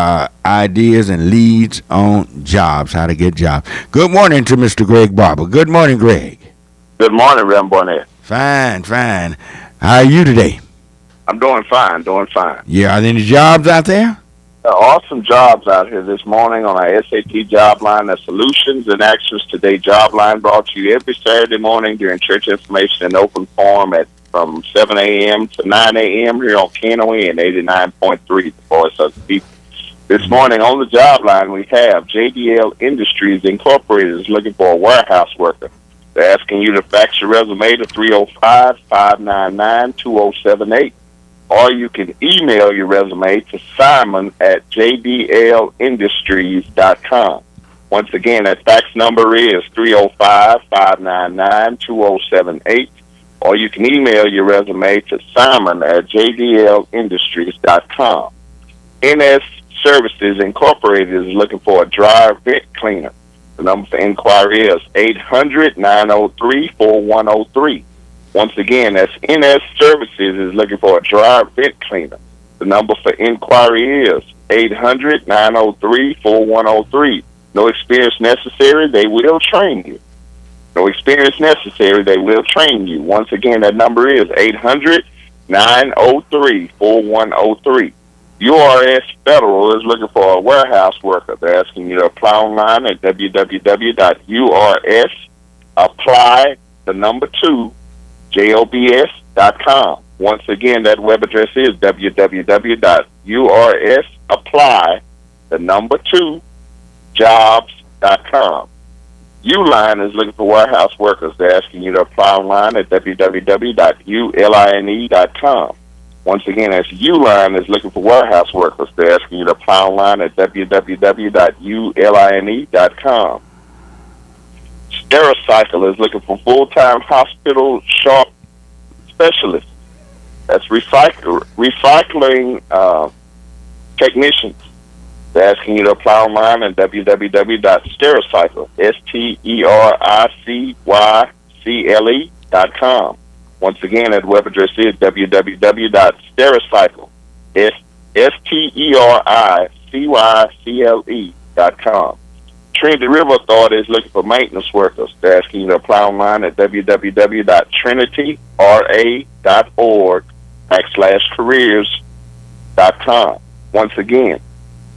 ideas and leads on jobs, how to get jobs. Good morning to Mr. Greg Barber. Good morning, Greg. Good morning, Reverend Barnett. Fine, fine. How are you today? I'm doing fine, Yeah, are there any jobs out there? Awesome jobs out here this morning on our SAT job line. The Solutions and Actions Today job line brought to you every Saturday morning during church information and open forum from 7 a.m. to 9 a.m. here on Knon 89.3, the voice of the people. This morning on the job line we have JDL Industries Incorporated is looking for a warehouse worker. They're asking you to fax your resume to 305-599-2078. Or you can email your resume to Simon at JDLindustries.com. Once again, that fax number is 305-599-2078. Or you can email your resume to Simon at JDLindustries.com. NS Services Incorporated is looking for a dryer vent cleaner. The number for inquiry is 800-903-4103. Once again, that's NS Services is looking for a dryer vent cleaner. The number for inquiry is 800-903-4103. No experience necessary. They will train you. No experience necessary. They will train you. Once again, that number is 800-903-4103. URS Federal is looking for a warehouse worker. They're asking you to apply online at www.ursapply2jobs.com. Once again, that web address is www.ursapply2jobs.com. Uline is looking for warehouse workers. They're asking you to apply online at www.uline.com. Once again, that's Uline is looking for warehouse workers. They're asking you to apply online at www.uline.com. Stericycle is looking for full-time hospital shop specialists. That's recycling technicians. They're asking you to apply online at www.stericycle, STERICYCLE.com. Once again, that web address is www.stericycle, STERICYCLE.com. Trinity River Authority is looking for maintenance workers. They're asking you to apply online at www.trinityra.org/careers.com. Once again,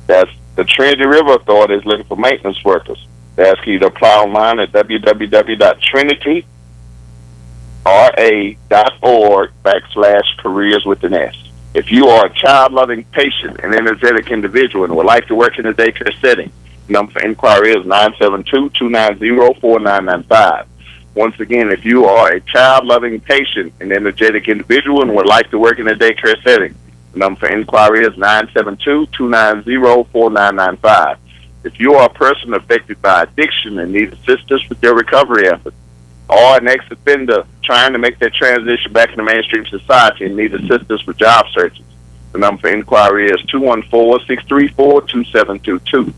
that's the Trinity River Authority is looking for maintenance workers. They're asking you to apply online at www.trinityra.org/careers with an S. If you are a child-loving, patient, and energetic individual and would like to work in a daycare setting, the number for inquiry is 972-290-4995. Once again, if you are a child-loving, patient, and energetic individual and would like to work in a daycare setting, the number for inquiry is 972-290-4995. If you are a person affected by addiction and need assistance with your recovery efforts, or an ex-offender trying to make that transition back into mainstream society and need assistance with job searches, the number for inquiry is 214-634-2722.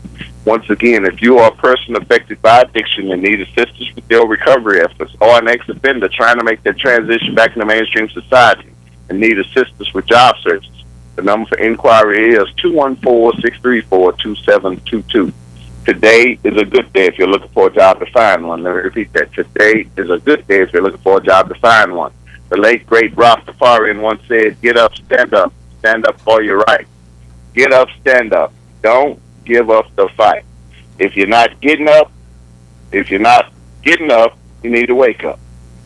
Once again, if you are a person affected by addiction and need assistance with your recovery efforts, or an ex-offender trying to make that transition back into mainstream society and need assistance with job searches, the number for inquiry is 214-634-2722. Today is a good day if you're looking for a job to find one. Let me repeat that. Today is a good day if you're looking for a job to find one. The late, great Rastafarian once said, get up, stand up for your right. Get up, stand up. Don't give up the fight. If you're not getting up, you need to wake up.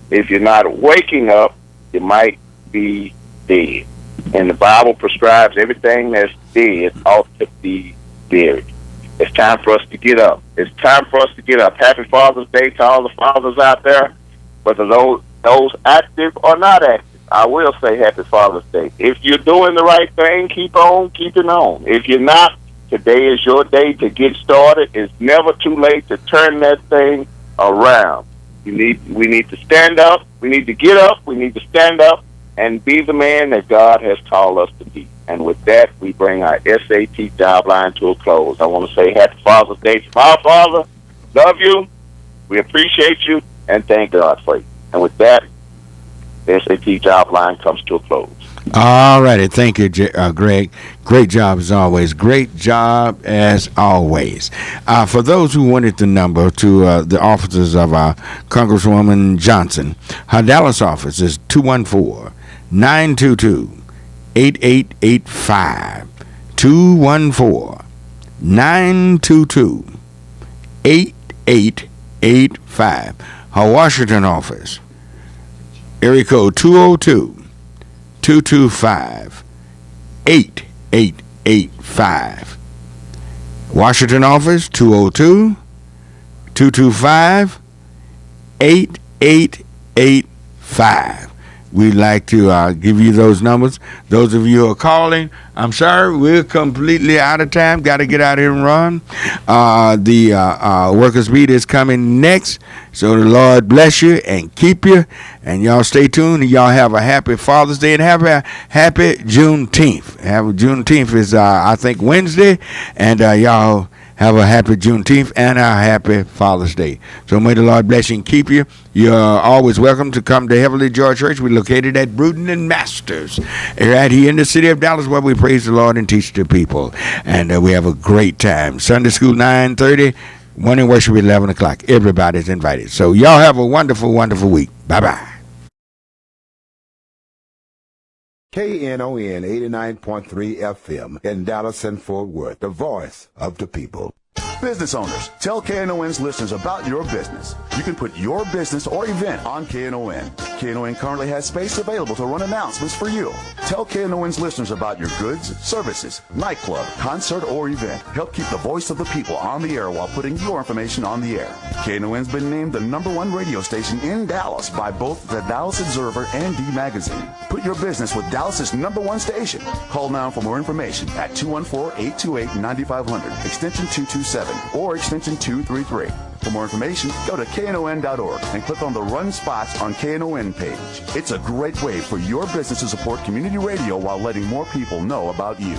If you're not waking up, you might be dead. And the Bible prescribes everything that's dead ought to be buried. It's time for us to get up. It's time for us to get up. Happy Father's Day to all the fathers out there, whether those active or not active. I will say Happy Father's Day. If you're doing the right thing, keep on keeping on. If you're not, today is your day to get started. It's never too late to turn that thing around. We need to stand up We need to get up. We need to stand up and be the man that God has called us to be. And with that, we bring our SAT job line to a close. I want to say Happy Father's Day to my father. Love you. We appreciate you, and thank God for you. And with that, the SAT job line comes to a close. All righty. Thank you, Greg. Great job as always. Great job as always. For those who wanted the number to the offices of Congresswoman Johnson, her Dallas office is 214-922-8885. 214-922-8885. Her Washington office, area code 202-225-8885. Washington office 202-225-8885. We'd like to give you those numbers. Those of you who are calling, I'm sorry, we're completely out of time. Got to get out here and run. The workers' beat is coming next. So the Lord bless you and keep you. And y'all stay tuned. And y'all have a happy Father's Day and have a happy Juneteenth. Juneteenth is, I think, Wednesday. And y'all have a happy Juneteenth and a happy Father's Day. So may the Lord bless you and keep you. You're always welcome to come to Heavenly Joy Church. We're located at Bruton and Masters, right here in the city of Dallas, where we praise the Lord and teach the people. And we have a great time. Sunday school 9:30, morning worship 11 o'clock. Everybody's invited. So y'all have a wonderful, wonderful week. Bye-bye. KNON 89.3 FM in Dallas and Fort Worth, the voice of the people. Business owners, tell KNON's listeners about your business. You can put your business or event on KNON. KNON currently has space available to run announcements for you. Tell KNON's listeners about your goods, services, nightclub, concert, or event. Help keep the voice of the people on the air while putting your information on the air. KNON's been named the #1 radio station in Dallas by both the Dallas Observer and D Magazine. Put your business with Dallas's #1 station. Call now for more information at 214-828-9500, extension 227. Or extension 233. For more information, go to KNON.org and click on the Run Spots on KNON page. It's a great way for your business to support community radio while letting more people know about you.